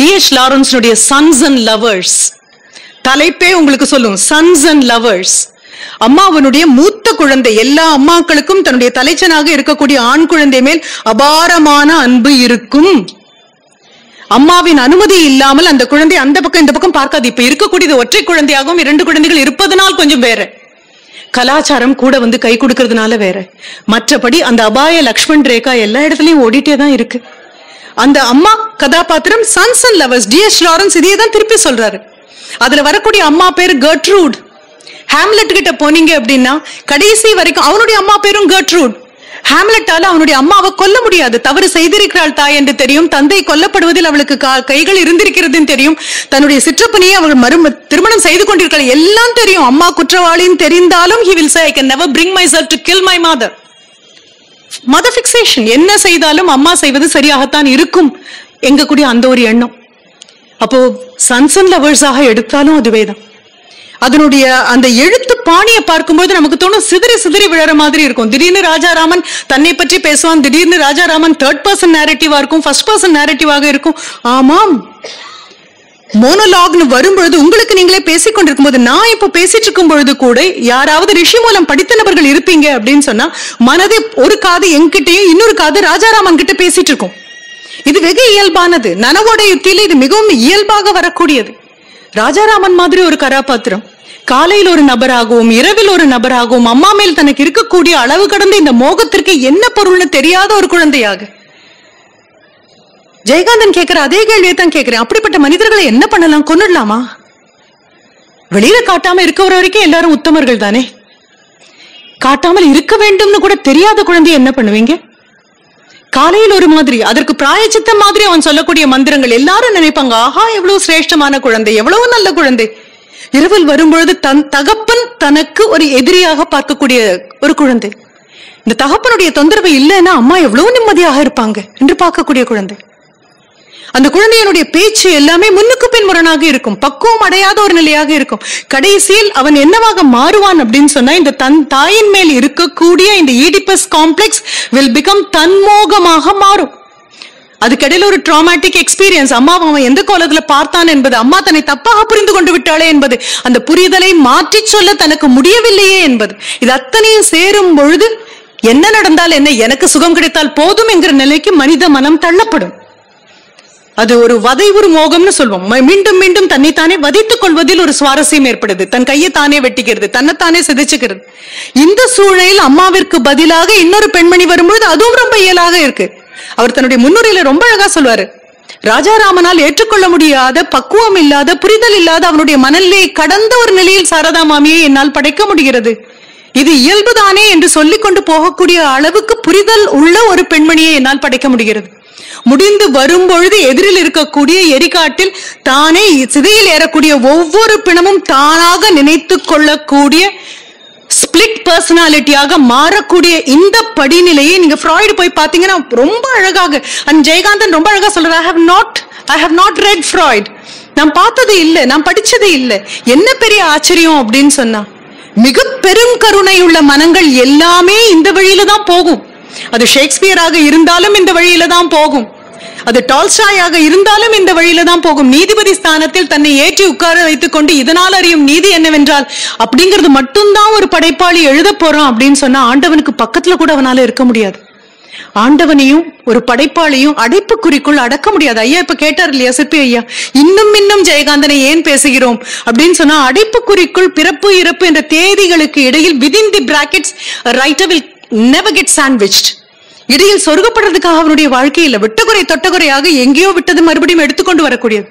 D.H. Lawrence sons and lovers தலைப்பே உங்களுக்கு சொல்லும், சன்ஸ் அண்ட் லவர்ஸ். அம்மாவனுடைய மூத்த குழந்தை, எல்லா அம்மாக்களுக்கும் தன்னுடைய தலைச்சனாக இருக்கக்கூடிய ஆண் குழந்தை மேல் அபாரமான அன்பு இருக்கும். அம்மாவின் அனுமதி இல்லாமல் அந்த குழந்தை அந்த பக்கம் இந்த பக்கம் பார்க்காது. இப்ப இருக்கக்கூடியது ஒற்றை குழந்தையாகவும் 2 குழந்தைகள் இருப்பதனால் கொஞ்சம் வேற, கலாச்சாரம் கூட வந்து கை கொடுக்கறதுனால வேற. மற்றபடி அந்த அபாய லக்ஷ்மண் ரேகா எல்லா இடத்துலயும் ஓடிட்டே தான் இருக்கு. அந்த அம்மா கதாபாத்திரம் sons and lovers. D.H. Lawrence இதையே தான் திருப்பி சொல்றாரு. அதுல வரக்கூடிய அம்மா பேரு கர்ட்ரூட். ஹாம்லெட் கிட்ட போனீங்க அப்படின்னா கடைசி வரைக்கும் அவனுடைய அம்மா பேரும் கர்ட்ரூட். ஹாம்லெட்டால அவனுடைய அம்மாவை கொல்ல முடியாது. தவறு செய்திருக்கிறாள் தாய் என்று தெரியும். தந்தை கொல்லப்படுவதில் அவளுக்கு கைகள் இருந்திருக்கிறதுன்னு தெரியும். தன்னுடைய சிற்றப்பனையே அவள் திருமணம் செய்து கொண்டிருக்கிறாள் எல்லாம் தெரியும். அம்மா குற்றவாளின்னு தெரிந்தாலும் he will say I can never bring myself to kill my mother. Mother fixation. என்ன செய்தாலும் அம்மா செய்வது சரியாகத்தான் இருக்கும் எங்க கூடிய அந்த ஒரு எண்ணம். அப்போ சன்ஸ் அண்ட் லவர்ஸாக எடுத்தாலும் அதுவேதான். அதனுடைய அந்த எழுத்து பாணியை பார்க்கும்போது நமக்கு தோணும் சிதறி சிதறி விழற மாதிரி இருக்கும். திடீர்னு ராஜாராமன் தன்னை பற்றி பேசுவான், திடீர்னு ராஜாராமன் 3rd person நேரட்டிவா இருக்கும், 1st person நேரட்டிவாக இருக்கும். ஆமாம், மோனோலாக்னு வரும்பொழுது உங்களுக்கு நீங்களே பேசிக் கொண்டிருக்கும் போது, நான் இப்ப பேசிட்டு இருக்கும் பொழுது கூட யாராவது ரிஷி மூலம் படித்த நபர்கள் இருப்பீங்க அப்படின்னு சொன்னா மனது ஒரு காது என்கிட்டயும் இன்னொரு காது ராஜாராமன் கிட்ட பேசிட்டு இருக்கும். இது வெகு இயல்பானது. நனவோட யுத்தியில இது மிகவும் இயல்பாக வரக்கூடியது. ராஜாராமன் மாதிரி ஒரு கதாபாத்திரம் காலையில் ஒரு நபராகவும் இரவில் ஒரு நபராகவும் அம்மா மேல் தனக்கு இருக்கக்கூடிய அளவு கடந்த இந்த மோகத்திற்கு என்ன பொருள்னு தெரியாத ஒரு குழந்தையாக. ஜெயகாந்தன் கேட்கிற அதே கேள்வியை தான் கேட்கிறேன். அப்படிப்பட்ட மனிதர்களை என்ன பண்ணலாம்? கொன்னுடலாமா? வெளியில காட்டாம இருக்கிற வரைக்கும் எல்லாரும் உத்தமர்கள் தானே. காட்டாமல் இருக்க வேண்டும்னு கூட தெரியாத குழந்தைய என்ன பண்ணுவீங்க? காலையில் ஒரு மாதிரி, அதற்கு பிராயச்சித்த மாதிரி அவன் சொல்லக்கூடிய மந்திரங்கள் எல்லாரும் நினைப்பாங்க, ஆஹா எவ்வளவு சிரேஷ்டமான குழந்தை, எவ்வளவு நல்ல குழந்தை. இரவில் வரும்பொழுது தகப்பன் தனக்கு ஒரு எதிரியாக பார்க்கக்கூடிய ஒரு குழந்தை. இந்த தகப்பனுடைய தொந்தரவு இல்லைன்னா அம்மா எவ்வளவு நிம்மதியாக இருப்பாங்க என்று பார்க்கக்கூடிய குழந்தை. அந்த குழந்தையனுடைய பேச்சு எல்லாமே முன்னுக்கு பின் முரணாக இருக்கும், பக்குவம் அடையாத ஒரு நிலையாக இருக்கும். கடைசியில் அவன் என்னவாக மாறுவான் அப்படின்னு சொன்னா, இந்த தன் தாயின் மேல் இருக்கக்கூடிய இந்த ஈடிபஸ் காம்ப்ளெக்ஸ் வில் பிகம் தன்மோகமாக மாறும். அதுக்கிடையில ஒரு ட்ராமாட்டிக் எக்ஸ்பீரியன்ஸ், அம்மாவை அவன் எந்த கோலத்துல பார்த்தான் என்பது, அம்மா தன்னை தப்பாக புரிந்து கொண்டு விட்டாளே என்பது, அந்த புரிதலை மாற்றி சொல்ல தனக்கு முடியவில்லையே என்பது, இது அத்தனையும் சேரும் பொழுது என்ன நடந்தால் என்ன, எனக்கு சுகம் கிடைத்தால் போதும் என்கிற நிலைக்கு மனித மனம் தள்ளப்படும். அது ஒரு வதைவுறு மோகம்னு சொல்வோம். மீண்டும் மீண்டும் தன்னைத்தானே வதைத்துக் கொள்வதில் ஒரு சுவாரஸ்யம் ஏற்படுது. தன் கையை தானே வெட்டிக்கிறது, தன்னைத்தானே சிதைச்சுக்கிறது. இந்த சூழலில் அம்மாவிற்கு பதிலாக இன்னொரு பெண்மணி வரும்பொழுது அதுவும் ரொம்ப இயலாக இருக்கு. அவர் தன்னுடைய முன்னுரையில ரொம்ப அழகா சொல்வாரு, ராஜாராமனால் ஏற்றுக்கொள்ள முடியாத, பக்குவம் இல்லாத, புரிதல் இல்லாத அவனுடைய மனநிலையை கடந்த ஒரு நிலையில் சாரதா மாமியை என்னால் படைக்க முடிகிறது. இது இயல்புதானே என்று சொல்லிக் கொண்டு போகக்கூடிய அளவுக்கு புரிதல் உள்ள ஒரு பெண்மணியை என்னால் படைக்க முடிகிறது. முடிந்து வரும்பொழுது எதிரில் இருக்கக்கூடிய எரிகாட்டில் தானே சிதையில் ஏறக்கூடிய ஒவ்வொரு பிணமும் தானாக நினைத்து கொள்ளக்கூடிய ஸ்பிளிட் பர்சனாலிட்டியாக மாறக்கூடிய இந்த படிநிலையை நீங்க ஃப்ராய்டு போய் பாத்தீங்கன்னா ரொம்ப அழகாக, அண்ட் ஜெயகாந்தன் ரொம்ப அழகா சொல்றாரு, I have not read Freud. நான் பார்த்தது இல்லை, நான் படிச்சது இல்லை. என்ன பெரிய ஆச்சரியம் அப்படின்னு சொன்னா, மிக பெரும் கருணை உள்ள மனங்கள் எல்லாமே இந்த வழியில தான் போகும். அது ஷேக்ஸ்பியராக இருந்தாலும் இந்த வழியில தான் போகும், அது டால்ஸ்டாயாக இருந்தாலும் இந்த வழியில தான் போகும். நீதிபதி ஸ்தானத்தில் தன்னை ஏற்றி உட்கார வைத்துக் கொண்டு இதனால் அறியும் நீதி என்னவென்றால் அப்படிங்கிறது மட்டும்தான் ஒரு படைப்பாளி எழுத போறான் அப்படின்னு சொன்னா ஆண்டவனுக்கு பக்கத்துல கூட அவனால இருக்க முடியாது. ஆண்டவனையும் ஒரு படைப்பாளியும் அடைப்புக்குறிக்குள் அடக்க முடியாது. ஐயா இப்ப கேட்டார் இல்லையா சிற்பி ஐயா, இன்னும் ஜெயகாந்தனை ஏன் பேசுகிறோம் அப்படின்னு சொன்னா, அடைப்புக்குறிக்குள் பிறப்பு இறப்பு என்ற தேதிகளுக்கு இடையில் within the brackets a writer will never get sandwiched. இடையில் சொருகப்படுறதுக்காக அவனுடைய வாழ்க்கையில விட்டகுறை தொட்டகுறையாக எங்கேயோ விட்டது மறுபடியும் எடுத்துக்கொண்டு வரக்கூடியது.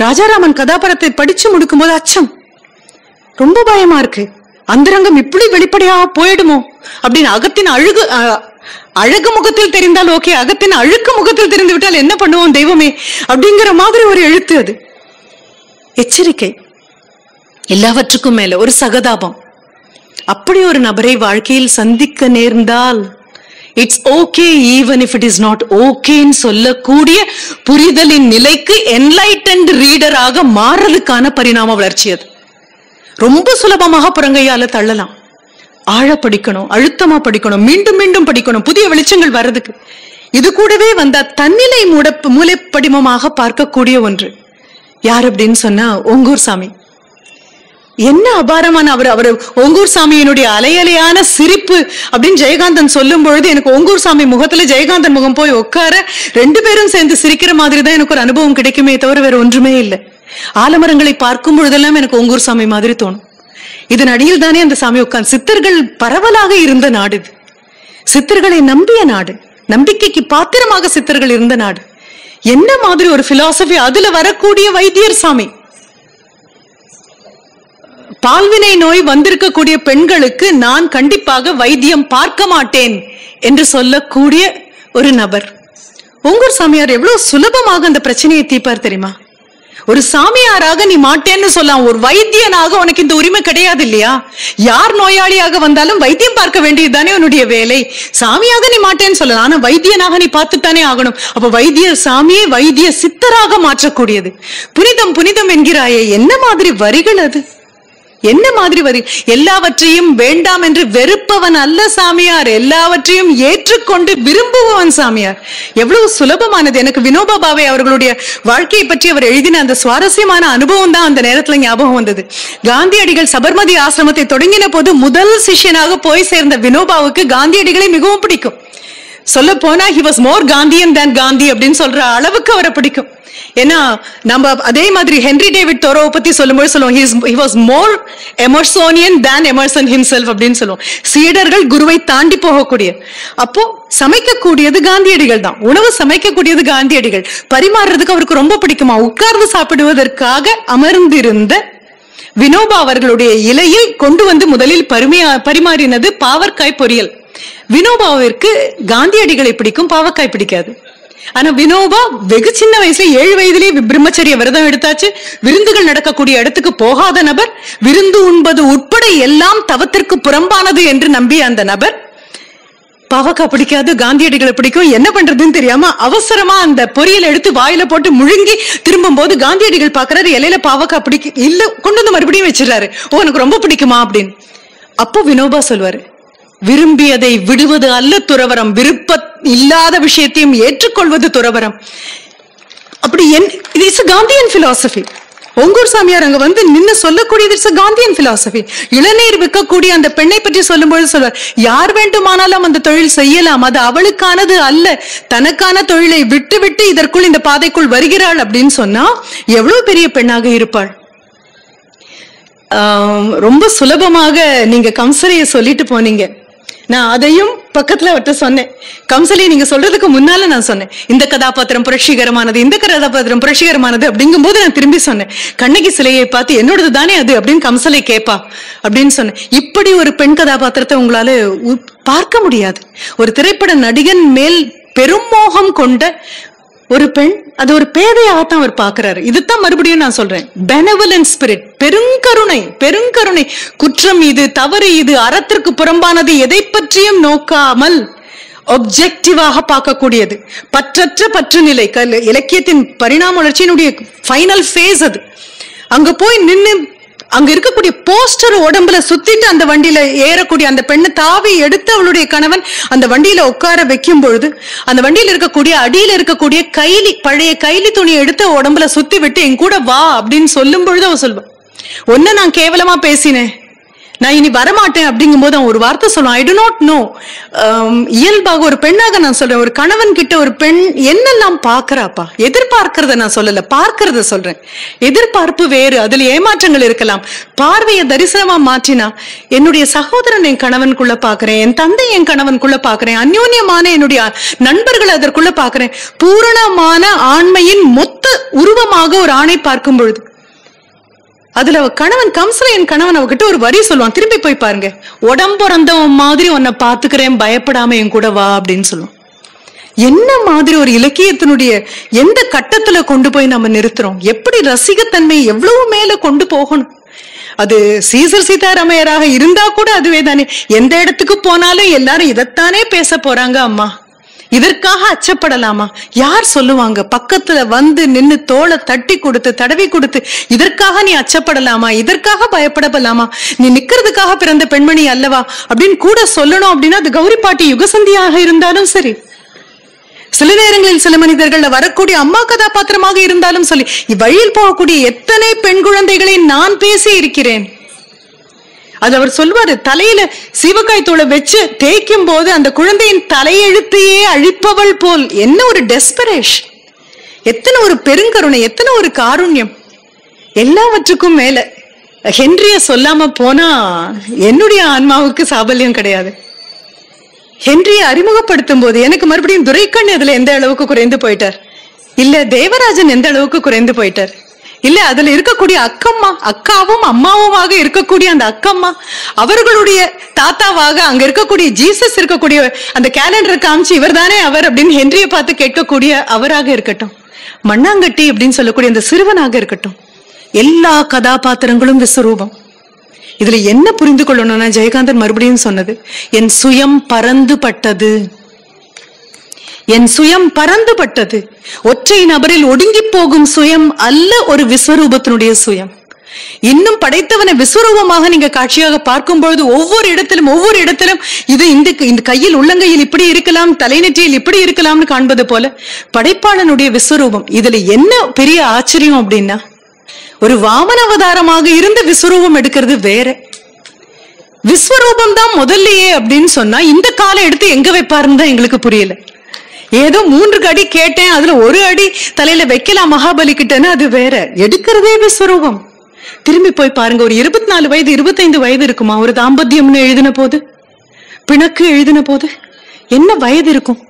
ராஜாராமன் கதாபாத்திரத்தை படிச்சு முடிக்கும் போது அச்சம், ரொம்ப பயமா இருக்கு. அந்தரங்கம் இப்படி வெளிப்படையாக போயிடுமோ அப்படின்னு. அகத்தின் அழகு முகத்தில் தெரிந்தால் ஓகே, அகத்தின் அழுக்கு முகத்தில் தெரிந்து விட்டால் என்ன பண்ணுவோம் தெய்வமே அப்படிங்கிற மாதிரி ஒரு எழுத்து அது. எச்சரிக்கை, எல்லாவற்றுக்கும் மேல ஒரு சகதாபம். அப்படி ஒரு நபரை வாழ்க்கையில் சந்திக்க நேர்ந்தால் it's okay even if it is not ஓகேன்னு சொல்லக்கூடிய புரிதலின் நிலைக்கு என்லைட்டன்ட் ரீடராக மாறதுக்கான பரிணாம வளர்ச்சி அது. ரொம்ப சுலபமாக புறங்கையால தள்ளலாம். ஆழ படிக்கணும், அழுத்தமா படிக்கணும், மீண்டும் மீண்டும் படிக்கணும், புதிய வெளிச்சங்கள் வர்றதுக்கு. இது கூடவே வந்தா தன்னிலை மூளைப்படிமமாக பார்க்கக்கூடிய ஒன்று. யார் அப்படின்னு சொன்னா ஓங்கூர் சாமி. என்ன அபாரமான அவர் ஓங்கூர் சாமியினுடைய அலையலையான சிரிப்பு அப்படின்னு ஜெயகாந்தன் சொல்லும் பொழுது எனக்கு ஓங்கூர் சாமி முகத்துல ஜெயகாந்தன் முகம் போய் உட்கார 2 பேரும் சேர்ந்து சிரிக்கிற மாதிரி தான் எனக்கு ஒரு அனுபவம் கிடைக்குமே தவிர வேற ஒன்றுமே இல்லை. ஆலமரங்களை பார்க்கும் பொழுதெல்லாம் எனக்கு ஓங்கூர் சாமி மாதிரி தோணும். இதன் அடியில் தானே அந்த சாமி உட்கார்ந்து. சித்தர்கள் பரவலாக இருந்த நாடு இது. சித்தர்களை நம்பிய நாடு, நம்பிக்கைக்கு பாத்திரமாக சித்தர்கள் இருந்த நாடு. என்ன மாதிரி ஒரு பிலாசபி! அதுல வரக்கூடிய வைத்தியர் சாமி, பால்வினை நோய் வந்திருக்கக்கூடிய பெண்களுக்கு நான் கண்டிப்பாக வைத்தியம் பார்க்க மாட்டேன் என்று சொல்லக்கூடிய ஒரு நபர். ஓங்கூர் சாமியார் எவ்வளவு சுலபமாக அந்த பிரச்சனையை தீர்ப்பார் தெரியுமா? ஒரு சாமியாராக நீ மாட்டேன்னு சொல்லலாம், ஒரு வைத்தியனாக உனக்கு இந்த உரிமை கிடையாது இல்லையா? யார் நோயாளியாக வந்தாலும் வைத்தியம் பார்க்க வேண்டியதுதானே உன்னுடைய வேலை. சாமியாக நீ மாட்டேன்னு சொல்லலாம், ஆனா வைத்தியனாக நீ பார்த்துத்தானே ஆகணும். அப்ப வைத்திய சாமியை வைத்திய சித்தராக மாற்றக்கூடியது. புனிதம் புனிதம் என்கிறாயே, என்ன மாதிரி வரிகள் அது! என்ன மாதிரி வரி! எல்லாவற்றையும் வேண்டாம் என்று வெறுப்பவன் அல்ல சாமியார், எல்லாவற்றையும் ஏற்றுக்கொண்டு விரும்புபவன் சாமியார். எவ்வளவு சுலபமானது! எனக்கு வினோபா பாவே அவர்களுடைய வாழ்க்கையை பற்றி அவர் எழுதின அந்த சுவாரஸ்யமான அனுபவம் தான் அந்த நேரத்துல ஞாபகம் வந்தது. காந்தியடிகள் சபர்மதி ஆசிரமத்தை தொடங்கின போது முதல் சிஷ்யனாக போய் சேர்ந்த வினோபாவுக்கு காந்தியடிகளை மிகவும் பிடிக்கும். சொல்ல போனா he was more Gandhian than Gandhi அப்படின்னு சொல்ற அளவுக்கு அவரை பிடிக்கும். ஏன்னா நம்ம அதே மாதிரி ஹென்ரி டேவிட் தோரோவை பத்தி சொல்லும்போது சொல்லுவோம் he was more Emersonian than Emerson himself அப்படின்னு சொல்லுவோம். சீடர்கள் குருவை தாண்டி போகக்கூடிய. அப்போ சமைக்கக்கூடியது காந்தியடிகள் தான், உணவு சமைக்கக்கூடியது காந்தியடிகள். பரிமாறுறதுக்கு அவருக்கு ரொம்ப பிடிக்குமா. உட்கார்ந்து சாப்பிடுவதற்காக அமர்ந்திருந்த வினோபா அவர்களுடைய இலையில் கொண்டு வந்து முதலில் பரிமாறினது பாவற்காய் பொரியல். வினோபாவிற்கு காந்தியடிகளை பிடிக்கும், பாவக்காய் பிடிக்காது. ஆனா வினோபா வெகு சின்ன வயசுல 7 வயதிலேயே பிரம்மச்சரிய விரதம் எடுத்தாச்சு. விருந்துகள் நடக்கக்கூடிய இடத்துக்கு போகாத நபர், விருந்து உண்பது உட்பட எல்லாம் தவத்திற்கு புறம்பானது என்று நம்பிய அந்த நபர் பாவக்காய் பிடிக்காது, காந்தியடிகளை பிடிக்கும். என்ன பண்றதுன்னு தெரியாம அவசரமா அந்த பொரியல் எடுத்து வாயில போட்டு முழுங்கி திரும்பும் போது காந்தியடிகள் பாக்குறாரு, இலையில பாவக்காய் பிடிக்க இல்ல, கொண்டு வந்து மறுபடியும் வச்சிடறாரு. ஓ, எனக்கு ரொம்ப பிடிக்குமா அப்படின்னு. அப்போ வினோபா சொல்வாரு, விரும்பியதை விடுவது அல்ல துறவரம், விருப்ப இல்லாத விஷயத்தையும் ஏற்றுக்கொள்வது துறவரம். அப்படி இட்ஸ் காந்தியன் பிலாசபி. ஓங்கூர் சாமியார் அங்க வந்து நின்னு சொல்லக்கூடியது இட்ஸ் காந்தியன் பிலாசபி. இளநீர் விற்கக்கூடிய அந்த பெண்ணை பற்றி சொல்லும்போது சொல்வார், யார் வேண்டுமானாலும் அந்த தொழில் செய்யலாம், அது அவளுக்கானது அல்ல, தனக்கான தொழிலை விட்டு விட்டு இதற்குள் இந்த பாதைக்குள் வருகிறாள் அப்படின்னு சொன்னா எவ்வளவு பெரிய பெண்ணாக இருப்பாள். ரொம்ப சுலபமாக நீங்க கம்சலையை சொல்லிட்டு போனீங்க. நான் அதையும் பக்கத்துல அவர்கிட்ட சொன்னேன். கம்சலையை நீங்க சொல்றதுக்கு முன்னால நான் சொன்னேன், இந்த கதாபாத்திரம் புரட்சிகரமானது, இந்த கதாபாத்திரம் புரட்சிகரமானது அப்படிங்கும் போது நான் திரும்பி சொன்னேன், கண்ணகி சிலையை பார்த்து என்னோடது தானே அது அப்படின்னு கம்சலை கேப்பா அப்படின்னு சொன்னேன். இப்படி ஒரு பெண் கதாபாத்திரத்தை உங்களால பார்க்க முடியாது. ஒரு திரைப்பட நடிகன் மேல் பெருமோகம் கொண்ட ஒரு பெண், அது ஒரு பேதையாகத்தான் அவர் பாக்குறாரு. இதுதான் மறுபடியும் நான் சொல்றேன், பெனவலன்ட் ஸ்பிரிட், பெருங்கருணை. பெருங்கருணை. குற்றம் இது, தவறு இது, அறத்திற்கு புறம்பானது, எதை பற்றியும் நோக்காமல் ஆப்ஜெக்டிவாக பார்க்கக்கூடியது. பற்றற்ற பற்று நிலை இலக்கியத்தின் பரிணாம வளர்ச்சியினுடைய ஃபைனல் ஃபேஸ் அது. அங்க போய் நின்று அங்க இருக்கக்கூடிய போஸ்டர் உடம்புல சுத்திட்டு அந்த வண்டியில ஏறக்கூடிய அந்த பெண்ணு தாவி எடுத்து அவளுடைய கணவன் அந்த வண்டியில உட்கார வைக்கும் பொழுது அந்த வண்டியில இருக்கக்கூடிய அடியில இருக்கக்கூடிய கைலி, பழைய கைலி துணியை எடுத்து உடம்புல சுத்தி விட்டு என் கூட வா அப்படின்னு சொல்லும் பொழுது அவ சொல்வா, ஒன்ன நான் கேவலமா பேசினேன், நான் இனி வரமாட்டேன் அப்படிங்கும் போது அவன் ஒரு வார்த்தை சொல்லுவான், ஐ டு நாட் நோ. இயல்பாக ஒரு பெண்ணாக நான் சொல்றேன், ஒரு கணவன் கிட்ட ஒரு பெண் என்னெல்லாம் பாக்குறாப்பா, எதிர்பார்க்கறத நான் சொல்லல, பார்க்கறத சொல்றேன். எதிர்பார்ப்பு வேறு, அதுல ஏமாற்றங்கள் இருக்கலாம். பார்வையை தரிசனமா மாற்றினா என்னுடைய சகோதரன் என் கணவனுக்குள்ள பாக்குறேன், என் தந்தை என் கணவனுக்குள்ள பாக்குறேன், அந்யோன்யமான என்னுடைய நண்பர்களை அதற்குள்ள பாக்குறேன். பூரணமான ஆண்மையின் மொத்த உருவமாக ஒரு ஆணை பார்க்கும் பொழுது அதுல கணவன் கம்சல என் கணவன் அவகிட்ட ஒரு வரி சொல்லுவான், திரும்பி போய் பாருங்க, உடம்புறந்தவன் மாதிரி உன்னை பாத்துக்கிறேன், பயப்படாம என் கூட வா அப்படின்னு சொல்லுவான். என்ன மாதிரி ஒரு இலக்கியத்தினுடைய எந்த கட்டத்துல கொண்டு போய் நம்ம நிறுத்துறோம், எப்படி ரசிகத்தன்மை எவ்வளவு மேல கொண்டு போகணும். அது சீசர் சீதாராமையராக இருந்தா கூட அதுவே தானே. எந்த இடத்துக்கு போனாலும் எல்லாரும் இதைத்தானே பேச போறாங்க. அம்மா இதற்காக அச்சப்படலாமா? யார் சொல்லுவாங்க? பக்கத்துல வந்து நின்னு தோளை தட்டி கொடுத்து தடவி கொடுத்து இதற்காக நீ அச்சப்படலாமா, இதற்காக பயப்படலாமா, நீ நிக்கிறதுக்காக பிறந்த பெண்மணி அல்லவா அப்படின்னு கூட சொல்லணும். அப்படின்னா அது கௌரி பாட்டி யுகசந்தியாக இருந்தாலும் சரி, சில நேரங்களில் சில மனிதர்கள் வரக்கூடிய அம்மா கதாபாத்திரமாக இருந்தாலும் சொல்லி வழியில் போகக்கூடிய எத்தனை பெண் குழந்தைகளை நான் பேசி இருக்கிறேன். அது அவர் சொல்வாரு, தலையில சீவக்காய் தூளை வச்சு தேய்க்கும் போது அந்த குழந்தையின் தலையெழுத்தையே அழிப்பவள் போல். என்ன ஒரு டெஸ்பரேஷன், எத்தனை ஒரு பெருங்கருணை, எத்தனை ஒரு காருண்யம். எல்லாவற்றுக்கும் மேல ஹென்ரிய சொல்லாம போனா என்னுடைய ஆன்மாவுக்கு சாபல்யம் கிடையாது. ஹென்ரிய அறிமுகப்படுத்தும் போது எனக்கு மறுபடியும் துரைக்கண் அதுல எந்த அளவுக்கு குறைந்து போயிட்டார், இல்ல தேவராஜன் எந்த அளவுக்கு குறைந்து போயிட்டார், இல்ல அதுல இருக்கக்கூடிய அக்கம்மா, அக்காவும் அம்மாவுமாக இருக்கக்கூடிய அந்த அக்கம்மா, அவர்களுடைய தாத்தாவாக அங்க இருக்கக்கூடிய ஜீசஸ் இருக்கக்கூடிய அந்த கேலண்டர் காமிச்சு இவர் தானே அவர் அப்படின்னு ஹென்ரிய பார்த்து கேட்கக்கூடிய அவராக இருக்கட்டும், மண்ணாங்கட்டி அப்படின்னு சொல்லக்கூடிய அந்த சிறுவனாக இருக்கட்டும், எல்லா கதாபாத்திரங்களும் விஸ்வரூபம். இதுல என்ன புரிந்து கொள்ளணும்னா, ஜெயகாந்தன் மறுபடியும் சொன்னது, என் சுயம் பறந்து பட்டது, என் சுயம் பறந்து பட்டது. ஒற்றை நபரில் ஒடுங்கி போகும் சுயம் அல்ல ஒரு விஸ்வரூபத்தினுடைய சுயம். இன்னும் படைத்தவனை விஸ்வரூபமாக நீங்க காட்சியாக பார்க்கும் பொழுது ஒவ்வொரு இடத்திலும் இது இந்த கையில் உள்ளங்கையில் இப்படி இருக்கலாம், தலைநெற்றியில் இப்படி இருக்கலாம்னு காண்பது போல படைப்பாளனுடைய விஸ்வரூபம். இதுல என்ன பெரிய ஆச்சரியம் அப்படின்னா, ஒரு வாமன அவதாரமாக இருந்து விஸ்வரூபம் எடுக்கிறது வேற. விஸ்வரூபம் தான் முதல்லயே அப்படின்னு சொன்னா இந்த காலை எடுத்து எங்க வைப்பாருன்னு தான் எங்களுக்கு புரியல. ஏதோ 3 அடி கேட்டேன், அதுல 1 அடி தலையில வைக்கலாம் மகாபலி கிட்டன்னு, அது வேற. எடுக்கிறதே விஸ்வரூபம். திரும்பி போய் பாருங்க, ஒரு 24 வயது 25 வயது இருக்குமா ஒரு தாம்பத்தியம்னு எழுதின போது, பிணக்கு எழுதின போது என்ன வயது இருக்கும்,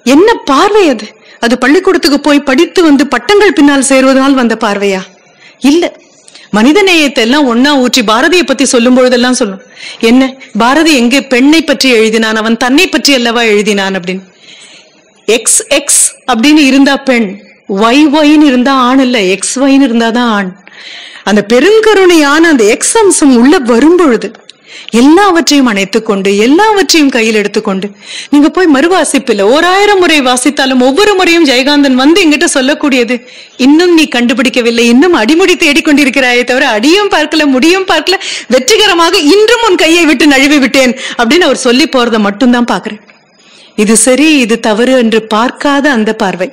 என்ன பார்வை அது? அது பள்ளிக்கூடத்துக்கு போய் படித்து வந்து பட்டங்கள் பின்னால் சேருவதனால் வந்த பார்வையா? இல்ல. மனித நேயத்தை எல்லாம் ஒன்னா ஊற்றி பாரதியை பத்தி சொல்லும் பொழுதெல்லாம் சொல்லும், என்ன பாரதி எங்கே பெண்ணை பற்றி எழுதினான், அவன் தன்னை பற்றி அல்லவா எழுதினான் அப்படின்னு. எக்ஸ் எக்ஸ் அப்படின்னு இருந்தா பெண், ஒய் ஒய்ன்னு இருந்தா ஆண், இல்ல எக்ஸ் ஒய்ன்னு இருந்தாதான் ஆண். அந்த பெருங்கருணையான அந்த எக்ஸ் அம்சம் உள்ள வரும்பொழுது எல்லாவற்றையும் அணைத்துக் கொண்டு எல்லாவற்றையும் கையில் எடுத்துக்கொண்டு நீங்க போய் மறுவாசிப்பில்லை, 1000 முறை வாசித்தாலும் ஒவ்வொரு முறையும் ஜெயகாந்தன் வந்து எங்கிட்ட சொல்லக்கூடியது, இன்னும் நீ கண்டுபிடிக்கவில்லை, இன்னும் அடிமுடி தேடிக்கொண்டிருக்கிறாயே தவிர அடியும் பார்க்கல முடியும் பார்க்கல, வெற்றிகரமாக இன்றும் உன் கையை விட்டு நழுவி விட்டேன் அப்படின்னு அவர் சொல்லி போறதை மட்டும்தான் பாக்குறேன். இது சரி இது தவறு என்று பார்க்காத அந்த பார்வை,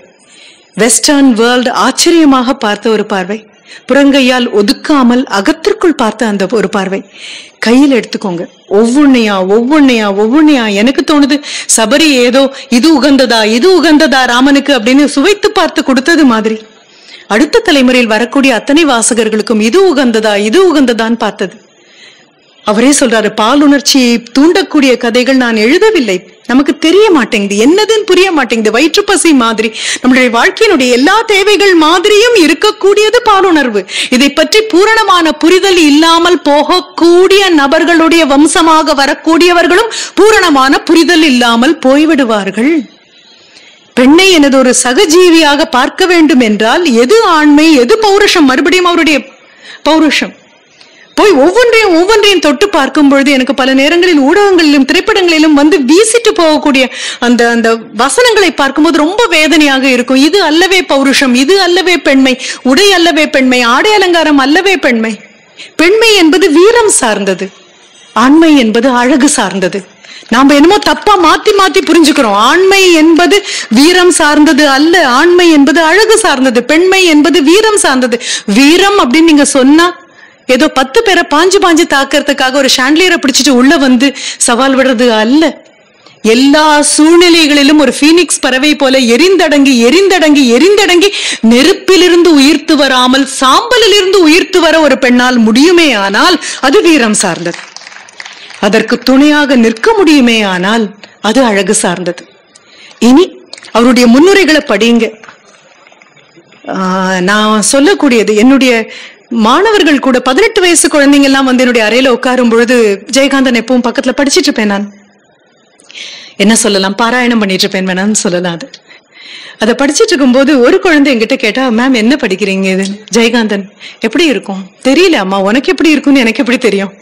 வெஸ்டர்ன் வேர்ல்டு ஆச்சரியமாக பார்த்த ஒரு பார்வை, புறங்கையால் ஒதுக்காமல் அகத்திற்குள் பார்த்த அந்த ஒரு பார்வை கையில் எடுத்துக்கோங்க. ஒவ்வொன்னையா எனக்கு தோணுது சபரி ஏதோ இது உகந்ததா ராமனுக்கு அப்படின்னு சுவைத்து பார்த்து கொடுத்தது மாதிரி அடுத்த தலைமுறையில் வரக்கூடிய அத்தனை வாசகர்களுக்கும் இது உகந்ததான்னு பார்த்தது. அவரே சொல்றாரு, பாலுணர்ச்சியை தூண்டக்கூடிய கதைகள் நான் எழுதவில்லை, நமக்கு தெரிய மாட்டேங்குது, என்னதுன்னு புரிய மாட்டேங்குது, வயிற்றுப்பசி மாதிரி நம்முடைய வாழ்க்கையினுடைய எல்லா தேவைகள் மாதிரியும் இருக்கக்கூடியது பாலுணர்வு. இதை பற்றி பூரணமான புரிதல் இல்லாமல் போகக்கூடிய நபர்களுடைய வம்சமாக வரக்கூடியவர்களும் பூரணமான புரிதல் இல்லாமல் போய்விடுவார்கள். பெண்ணை எனது ஒரு சகஜீவியாக பார்க்க வேண்டும் என்றால் எது ஆண்மை எது பௌருஷம், மறுபடியும் அவருடைய பௌருஷம் போய் ஒவ்வொன்றையும் தொட்டு பார்க்கும் பொழுது எனக்கு பல நேரங்களில் ஊடகங்களிலும் திரைப்படங்களிலும் வந்து வீசிட்டு போகக்கூடிய அந்த அந்த வசனங்களை பார்க்கும்போது ரொம்ப வேதனையாக இருக்கும். இது அல்லவே பௌருஷம், இது அல்லவே பெண்மை, உடை அல்லவே பெண்மை, ஆடை அலங்காரம் அல்லவே பெண்மை. பெண்மை என்பது வீரம் சார்ந்தது, ஆண்மை என்பது அழகு சார்ந்தது. நாம என்னமோ தப்பா மாத்தி புரிஞ்சுக்கிறோம். ஆண்மை என்பது வீரம் சார்ந்தது அல்ல, ஆண்மை என்பது அழகு சார்ந்தது, பெண்மை என்பது வீரம் சார்ந்தது. வீரம் அப்படின்னு நீங்க சொன்னா ஏதோ 10 பேரை பாஞ்சு தாக்கிறதுக்காக ஒரு ஷாண்ட்லியரை பிடிச்சிட்டு உள்ள வந்து சவால் விடுறது அல்ல. எல்லா சூழ்நிலைகளிலும் ஒரு பீனிக்ஸ் பறவை போல எரிந்தடங்கி நெருப்பிலிருந்து உயிர்த்து வராமல் சாம்பலில் இருந்து உயிர்த்து வர ஒரு பெண்ணால் முடியுமே ஆனால் அது வீரம் சார்ந்தது. அதற்கு துணையாக நிற்க முடியுமே ஆனால் அது அழகு சார்ந்தது. இனி அவருடைய முன்னுரைகளை படிங்க. நான் சொல்லக்கூடியது, என்னுடைய மாணவர்கள் கூட 18 வயசு குழந்தைங்க எல்லாம் வந்து என்னுடைய அறையில உட்காரும் பொழுது ஜெயகாந்தன் எப்பவும் பக்கத்துல படிச்சுட்டு இருப்பேன். நான் என்ன சொல்லலாம், பாராயணம் பண்ணிட்டு இருப்பேன் வேணான்னு சொல்லலாம். அதை படிச்சுட்டு இருக்கும் போது ஒரு குழந்தை என்கிட்ட கேட்டா, மேம் என்ன படிக்கிறீங்க, இது ஜெயகாந்தன் எப்படி இருக்கும் தெரியல அம்மா, உனக்கு எப்படி இருக்கும்னு எனக்கு எப்படி தெரியும்,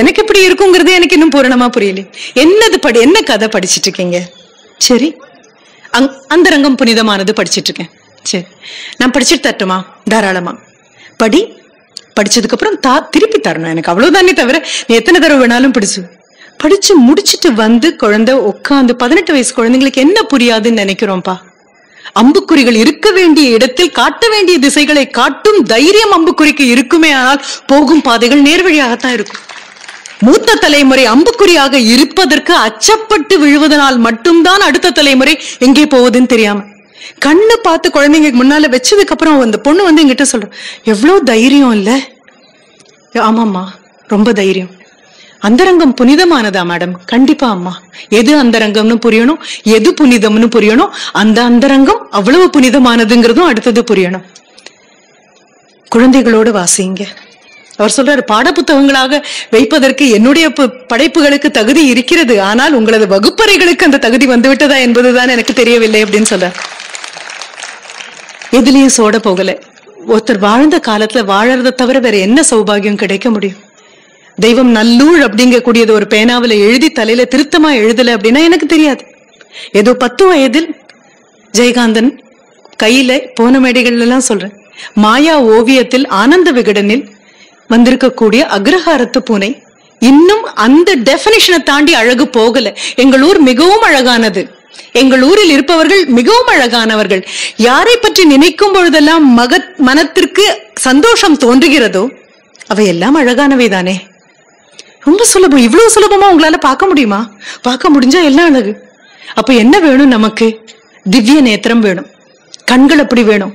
எனக்கு எப்படி இருக்குங்கிறது எனக்கு இன்னும் பூரணமா புரியல, என்ன கதை படிச்சுட்டு இருக்கீங்க, சரி அந்த ரங்கம் புனிதமானது படிச்சுட்டு இருக்கேன், சரி நான் படிச்சுட்டு தட்டுமா, தாராளமா படிச்சதுக்கு அப்புறம் திருப்பி தரணும் எனக்கு, அவ்வளவுதானே தவிர நீ எத்தனை தடவை வேணாலும் பிடிச்சு படிச்சு முடிச்சிட்டு வந்து குழந்தை உட்காந்து 18 வயசு குழந்தைங்களுக்கு என்ன புரியாதுன்னு நினைக்கிறோம்ப்பா. அம்புக்குறிகள் இருக்க வேண்டிய இடத்தில் காட்ட வேண்டிய திசைகளை காட்டும் தைரியம் அம்புக்குறிக்கு இருக்குமே, ஆனால் போகும் பாதைகள் நேர்வழியாகத்தான் இருக்கும். மூத்த தலைமுறை அம்புக்குறியாக இருப்பதற்கு அச்சப்பட்டு விழுவதனால் மட்டும்தான் அடுத்த தலைமுறை எங்கே போவதுன்னு தெரியாம கண்ணு பார்த்து குழந்தைங்க முன்னால வச்சதுக்கு அப்புறம் அந்த பொண்ணு வந்து என்கிட்ட சொல்ற, எவ்வளவு தைரியம் இல்ல? ஆமாம்மா, ரொம்ப தைரியம். அந்தரங்கம் புனிதமானதா மேடம்? கண்டிப்பா அம்மா. எது அந்தரங்கம்னு புரியணும், எது புனிதம்னு புரியணும். அந்த அந்தரங்கம் அவ்வளவு புனிதமானதுங்கிறதும் அடுத்தது புரியணும். குழந்தைகளோடு வாசிங்க. அவர் சொல்றாரு, பாட புத்தகங்களாக வைப்பதற்கு என்னுடைய படைப்புகளுக்கு தகுதி இருக்கிறது, ஆனால் உங்களது வகுப்பறைகளுக்கு அந்த தகுதி வந்துவிட்டதா என்பதுதான் எனக்கு தெரியவில்லை அப்படின்னு சொல்றார். எதுலயும் சோட போகல. ஒருத்தர் வாழ்ந்த காலத்துல வாழறத தவிர வேற என்ன சௌபாகியம் கிடைக்க முடியும்? தெய்வம் நல்லூர் அப்படிங்கக்கூடியது ஒரு பேனாவில எழுதி தலையில திருத்தமா எழுதல அப்படின்னா எனக்கு தெரியாது. ஏதோ 10 வயதில் ஜெயகாந்தன் கையில போன மேடைகள் எல்லாம் சொல்றேன், மாயா ஓவியத்தில் ஆனந்த விகடனில் வந்திருக்கக்கூடிய அக்ரஹாரத்து பூனை இன்னும் அந்த டெபினிஷனை தாண்டி அழகு போகல. எங்கள் ஊர் மிகவும் அழகானது, எங்கள் ஊரில் இருப்பவர்கள் மிகவும் அழகானவர்கள். யாரை பற்றி நினைக்கும் பொழுதெல்லாம் மனத்திற்கு சந்தோஷம் தோன்றுகிறதோ அவையெல்லாம் அழகானவை தானே. ரொம்ப சுலபம். இவ்வளவு சுலபமா உங்களால பார்க்க முடியுமா? பார்க்க முடிஞ்சா எல்லாம் அழகு. அப்ப என்ன வேணும் நமக்கு? திவ்ய நேத்திரம் வேணும், கண்கள் அப்படி வேணும்.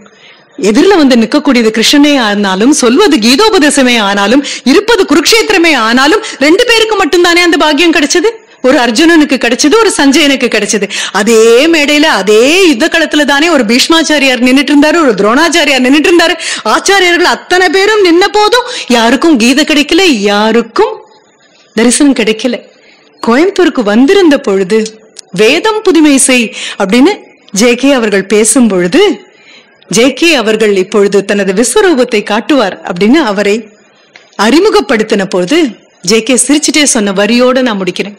எதிரில வந்து நிற்கக்கூடியது கிருஷ்ணனே ஆனாலும், சொல்வது கீதோபதேசமே ஆனாலும், இருப்பது குருக்ஷேத்திரமே ஆனாலும் 2 பேருக்கு மட்டும்தானே அந்த பாக்கியம் கிடைச்சது. ஒரு அர்ஜுனனுக்கு கிடைச்சது, ஒரு சஞ்சயனுக்கு கிடைச்சது. அதே மேடையில அதே யுத்த களத்துல தானே ஒரு பீஷ்மாச்சாரியார் நின்றுட்டு இருந்தாரு, ஒரு துரோணாச்சாரியார் நின்றுட்டு இருந்தாரு. ஆச்சாரியர்கள் அத்தனை பேரும் நின்ன போதும் யாருக்கும் கீதை கிடைக்கல, யாருக்கும் தரிசனம் கிடைக்கல. கோயம்புத்தூருக்கு வந்திருந்த பொழுது வேதம் புதுமை செய் அப்படின்னு ஜே.கே. அவர்கள் பேசும் பொழுது, ஜே.கே. அவர்கள் இப்பொழுது தனது விஸ்வரூபத்தை காட்டுவார் அப்படின்னு அவரை அறிமுகப்படுத்தின போது ஜே.கே. சிரிச்சுட்டே சொன்ன வரியோடு நான் முடிக்கிறேன்,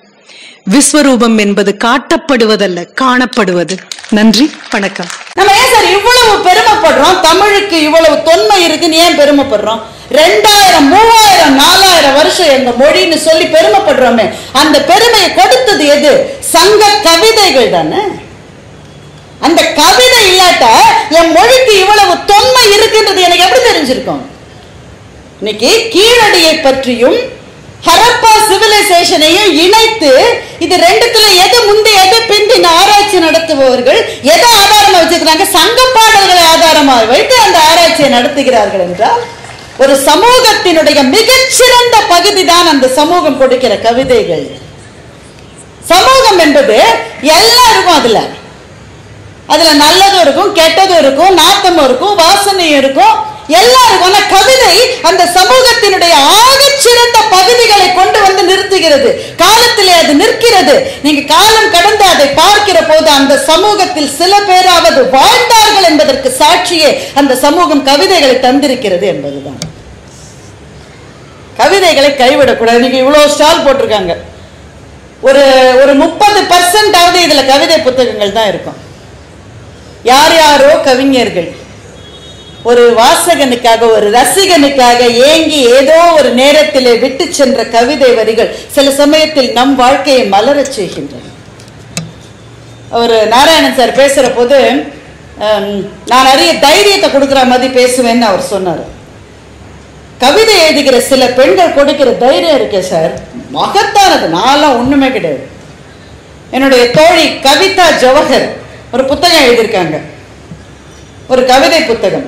விஸ்வரூபம் என்பது காட்டப்படுவதல்ல, காணப்படுவது. நன்றி, வணக்கம். நம்ம ஏன் சார் இவ்வளவு பெருமைப்படுறோம்? தமிழுக்கு இவ்வளவு தொன்மை இருக்குன்னு ஏன் பெருமைப்படுறோம்? 2000, 3000, 4000 வருஷம் எங்க மொழின்னு சொல்லி பெருமைப்படுறோமே, அந்த பெருமையை கொடுத்தது எது? சங்க கவிதைகள் தானே. அந்த கவிதை இல்லாட்ட என் மொழிக்கு இவ்வளவு தொன்மை இருக்குன்றது எனக்கு எப்படி தெரிஞ்சிருக்கும்? இன்னைக்கு கீழடியை பற்றியும் ஹரப்பா சிவிலைசேஷனையும் இணைத்து இது ரெண்டுத்துல எது முந்தி எது பிந்தின ஆராய்ச்சி நடத்துபவர்கள் எதை ஆதாரமா வச்சிருக்கிறாங்க? சங்க பாடல்களை ஆதாரமாக வைத்து அந்த ஆராய்ச்சியை நடத்துகிறார்கள் என்றால் ஒரு சமூகத்தினுடைய மிகச்சிறந்த பகுதி தான் அந்த சமூகம் கொடுக்கிற கவிதைகள். சமூகம் என்பது எல்லாம் இருக்கும், அதுல நல்லதும் இருக்கும், கெட்டதும் இருக்கும், நாத்தமும் இருக்கும், வாசனையும் இருக்கும், எல்லாம் இருக்கும். ஆனா கவிதை அந்த சமூகத்தினுடைய ஆகச்சிறந்த பகுதிகளை கொண்டு வந்து நிறுத்துகிறது. காலத்திலே அது நிற்கிறது. நீங்க காலம் கடந்து அதை பார்க்கிற போது அந்த சமூகத்தில் சில பேராவது வாழ்ந்தார்கள் என்பதற்கு சாட்சியே அந்த சமூகம் கவிதைகளை தந்திருக்கிறது என்பதுதான். கவிதைகளை கைவிடக்கூடாது. நீங்க இவ்வளவு ஸ்டால் போட்டிருக்காங்க, ஒரு 30% இதுல கவிதை புத்தகங்கள் தான் இருக்கும். யார் யாரோ கவிஞர்கள் ஒரு வாசகனுக்காக, ஒரு ரசிகனுக்காக ஏங்கி ஏதோ ஒரு நேரத்திலே விட்டு சென்ற கவிதை வரிகள் சில சமயத்தில் நம் வாழ்க்கையை மலரச் செய்கின்றன. ஒரு நாராயணன் சார் பேசுற போது நான் நிறைய தைரியத்தை கொடுக்கிற மாதிரி பேசுவேன்னு அவர் சொன்னார். கவிதை எழுதுகிற சில பெண்கள் கொடுக்கிற தைரியம் இருக்கே சார், மகத்தானது. நான்லாம் ஒண்ணுமே கிடையாது. என்னுடைய தோழி கவிதா ஜவஹர் ஒரு புத்தகம் எழுதியிருக்காங்க, ஒரு கவிதை புத்தகம்.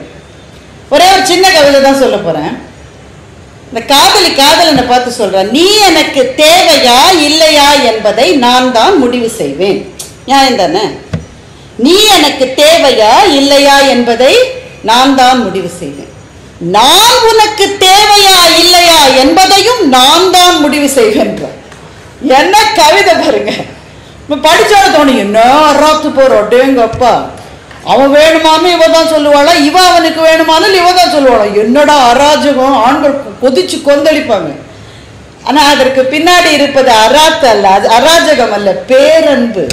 ஒரே ஒரு சின்ன கவிதை தான் சொல்ல போறேன். இந்த காதலனை பார்த்து சொல்றேன், நீ எனக்கு தேவையா இல்லையா என்பதை நான் தான் முடிவு செய்வேன். நியாயம் தானே? நீ எனக்கு தேவையா இல்லையா என்பதை நான் தான் முடிவு செய்வேன். நான் உனக்கு தேவையா இல்லையா என்பதையும் நான் தான் முடிவு செய்வேன். என்ன கவிதை பாருங்க. படிச்சோட தோணி என்ன அறாத்து போறோம். டேங்கப்பா, அவன் வேணுமானு இவ தான் சொல்லுவாளா, இவ அவனுக்கு வேணுமானு இவ தான் சொல்லுவாளா. என்னடா அராஜகம்! ஆண்கள் கொதிச்சு கொந்தளிப்பாங்க. ஆனா அதற்கு பின்னாடி இருப்பது அராத்து அல்ல, அது அராஜகம் அல்ல, பேரன்பு.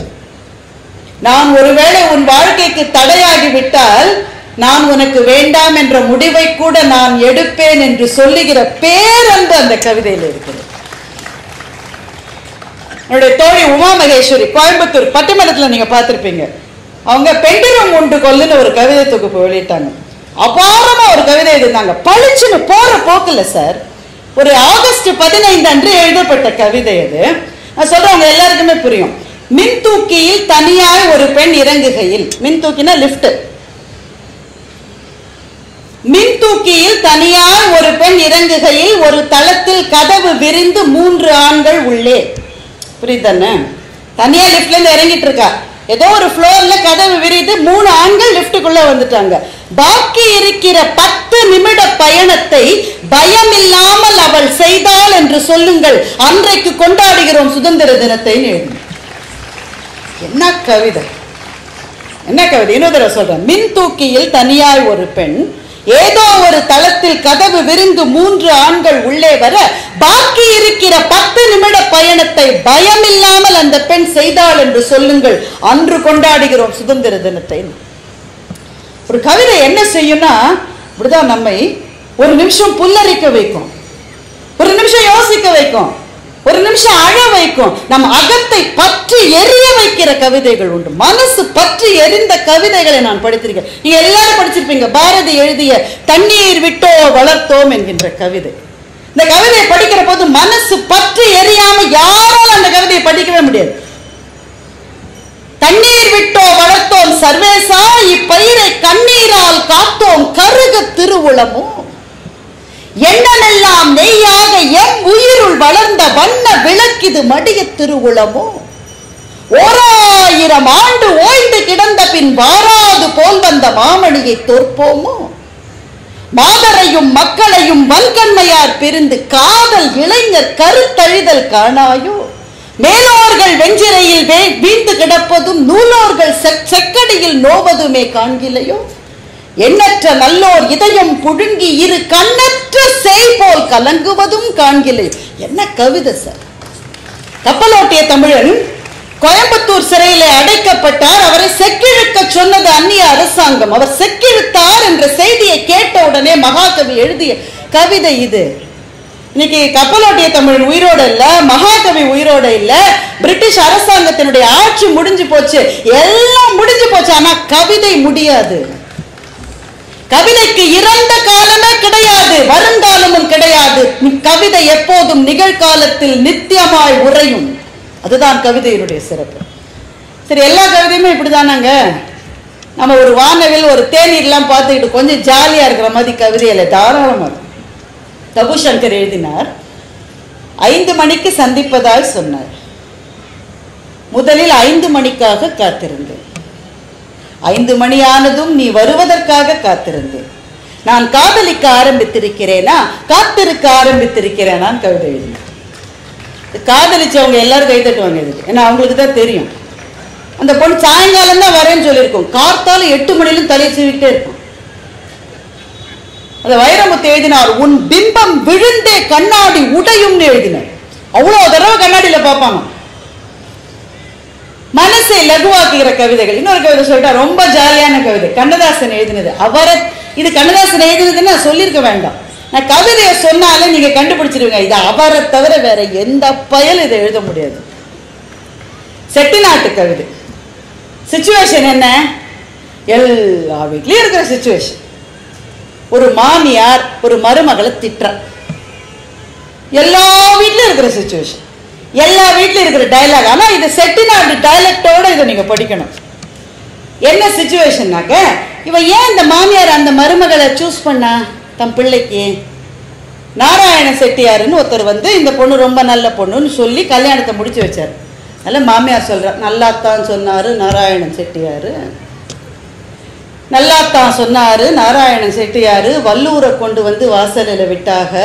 நான் ஒருவேளை உன் வாழ்க்கைக்கு தடையாகி விட்டால் நான் உனக்கு வேண்டாம் என்ற முடிவை கூட நான் எடுப்பேன் என்று சொல்லுகிற பேரன்பு அந்த கவிதையில் இருக்கிறது. என்னுடைய தோழி உமா மகேஸ்வரி கோயம்புத்தூர் பட்டிமன்றத்தில் நீங்க பார்த்திருப்பீங்க. அவங்க பெண்டிரம் உண்டு கொல்லுன்னு ஒரு கவிதை தொகுப்பு வெளியிட்டாங்க. அபாரமா ஒரு கவிதை எழுதினாங்க. பளிச்சுன்னு போற போக்குல சார். ஒரு ஆகஸ்ட் 15 அன்று எழுதப்பட்ட கவிதை அது. நான் சொல்றவங்க எல்லாருக்குமே புரியும். மின் தூக்கியில் தனியாய் ஒரு பெண் இறங்குகையில், மின் தூக்கினா லிப்ட், மின் தூக்கியில் தனியாய் ஒரு பெண் இறங்குகையில் ஒரு தளத்தில் கதவு விரிந்து 3 ஆண்கள் உள்ளே. புரியுதானே? தனியா லிப்ட்ல இருந்து இறங்கிட்டு இருக்கா. ஏதோ ஒரு ஃப்ளோர்ல கதவு விரிந்து 3 ஆண்கள் லிப்டுக்குள்ள வந்துட்டாங்க. பாக்கி இருக்கிற 10 நிமிட பயணத்தை பயம் இல்லாமல் அவள் செய்தாள் என்று சொல்லுங்கள், அன்றைக்கு கொண்டாடுகிறோம் சுதந்திர தினத்தை. என்ன கவிதை, என்ன கவிதை! இன்னொரு தடவை சொல்றேன். மின் தூக்கியில் தனியாய் ஒரு பெண், ஏதோ ஒரு தளத்தில் கதவு விரிந்து 3 ஆண்கள் உள்ளே வர, பாக்கி இருக்கிற 10 நிமிட பயணத்தை பயம் இல்லாமல் அந்த பெண் செய்தாள் என்று சொல்லுங்கள், அன்று கொண்டாடுகிறோம் சுதந்திர தினத்தை. ஒரு கவிதை என்ன செய்யும்னா, இப்படிதான் நம்மை ஒரு நிமிஷம் புல்லரிக்க வைக்கும், ஒரு நிமிஷம் யோசிக்க வைக்கும், ஒரு நிமிஷம் அழ வைக்கும். நம் அகத்தை பற்றி எரிய வைக்கிற கவிதைகள் உண்டு. மனசு பற்றி எரிந்த கவிதைகளை நான் படித்திருக்கேன். நீங்க எல்லாரும் படிச்சிருப்பீங்க. பாரதி எழுதிய தண்ணீர் விட்டோ வளர்த்தோம் என்கின்ற கவிதை. இந்த கவிதையை படிக்கிற போது மனசு பற்றி எரியாம யாராலும் அந்த கவிதையை படிக்கவே முடியாது. தண்ணீர் விட்டோ வளர்த்தோம் சர்வேசா, இப்பயிரை கண்ணீரால் காத்தோம் கருக திருவுளமோ, எண்ணமெல்லாம் நெய்யாக எம் உயிருள் வளர்ந்த வண்ண விளக்கிது மடிய திருவுளமோ, 1000 ஆண்டு ஓய்ந்து கிடந்த பின் வாராது போல் வந்த மாமணியை தோற்போமோ, மாதரையும் மக்களையும் வன்கண்மையார் பிரிந்து காதல் இளைஞர் கருத்தழிதல் காணாயோ, மேலோர்கள் வெஞ்சிரையில் வீழ்ந்து கிடப்பதும் நூலோர்கள் செக்கடியில் நோவதுமே காண்கிலையோ, எண்ணற்ற நல்லோர் இதயம் புழுங்கி இரு கண்ணற்ற செய் போல் கலங்குவதும் காண்கிலை. என்ன கவிதை சார்! கப்பலோட்டிய தமிழன் கோயம்புத்தூர் சிறையிலே அடைக்கப்பட்டார். அவரை செக்கிழுக்க சொன்னது அந்நிய அரசாங்கம். அவர் செக்கிழுத்தார் என்ற செய்தியை கேட்ட உடனே மகாகவி எழுதிய கவிதை இது. இன்னைக்கு கப்பலோட்டிய தமிழன் உயிரோட இல்ல, மகாகவி உயிரோட இல்ல, பிரிட்டிஷ் அரசாங்கத்தினுடைய ஆட்சி முடிஞ்சு போச்சு, எல்லாம் முடிஞ்சு போச்சு. ஆனா கவிதை முடியாது. கவிதைக்கு இறந்த காலமே கிடையாது, வருங்காலமும் கிடையாது. கவிதை எப்போதும் நிகழ்காலத்தில் நித்தியமாய் உறையும். அதுதான் கவிதையினுடைய சிறப்பு. சரி, எல்லா கவிதையுமே இப்படிதானாங்க. நம்ம ஒரு வானவில் ஒரு தேநீர்லாம் பார்த்துக்கிட்டு கொஞ்சம் ஜாலியா இருக்கிற மாதிரி கவிதையில தாராளமாக தபு சங்கர் எழுதினார். 5 மணிக்கு சந்திப்பதாய் சொன்னார். முதலில் 5 மணிக்காக காத்திருந்தேன். 5 மணி ஆனதும் நீ வருவதற்காக காத்திருந்தேன். நான் காதலிக்க ஆரம்பித்திருக்கிறேனா, காத்திருக்க ஆரம்பித்திருக்கிறேனான்னு கவிதை எழுதினேன். காதலிச்சவங்க எல்லாரும் கை தட்டுவாங்க இதுக்கு, ஏன்னா அவங்களுக்கு தான் தெரியும். அந்த பொண்ணு சாயங்காலம் தான் வரேன்னு சொல்லியிருக்கோம், கார்த்தால 8 மணிலும் தலையை சீவிக்கிட்டே இருக்கும். அந்த வைரமுத்து எழுதினார், உன் பிம்பம் விழுந்தே கண்ணாடி உடையும்னு எழுதினார். அவ்வளவு தடவை கண்ணாடியில பார்ப்பாங்க. மனசை லகுவாக்குகிற கவிதைகள். இன்னொரு கவிதை சொல்லிட்டா, ரொம்ப ஜாலியான கவிதை, கண்ணதாசன் எழுதினது. அவரை இது கண்ணதாசன் எழுதினதுன்னு நான் சொல்லியிருக்க வேண்டாம். நான் கவிதையை சொன்னாலே நீங்க கண்டுபிடிச்சிருவீங்க, இது அவரை தவிர வேற எந்த பயல் இதை எழுத முடியாது. செட்டிநாட்டு கவிதை. சிச்சுவேஷன் என்ன? எல்லா வீட்லயும் இருக்கிற சிச்சுவேஷன். ஒரு மாமியார் ஒரு மருமகளை திட்டுறா. எல்லா வீட்லயும் இருக்கிற சிச்சுவேஷன், எல்லா வீட்லயும் இருக்கிற டயலாக். ஆனா இது செட்டிநாடு டயலாக்டோட இதை நீங்க படிக்கணும். என்ன சிச்சுவேஷன்னாக்க, இவ ஏன் இந்த மாமியார் அந்த மருமகளை சூஸ் பண்ணா தம் பிள்ளைக்கு? நாராயண செட்டியாருன்னு ஒருத்தர் வந்து இந்த பொண்ணு ரொம்ப நல்ல பொண்ணுன்னு சொல்லி கல்யாணத்தை முடிச்சு வச்சார். அதனால மாமியார் சொல்ற, நல்லாத்தான் சொன்னாரு நாராயணன் செட்டியாரு, நல்லாத்தான் சொன்னாரு நாராயணன் செட்டியாரு, வல்லூரை கொண்டு வந்து வாசலில் விட்டாக,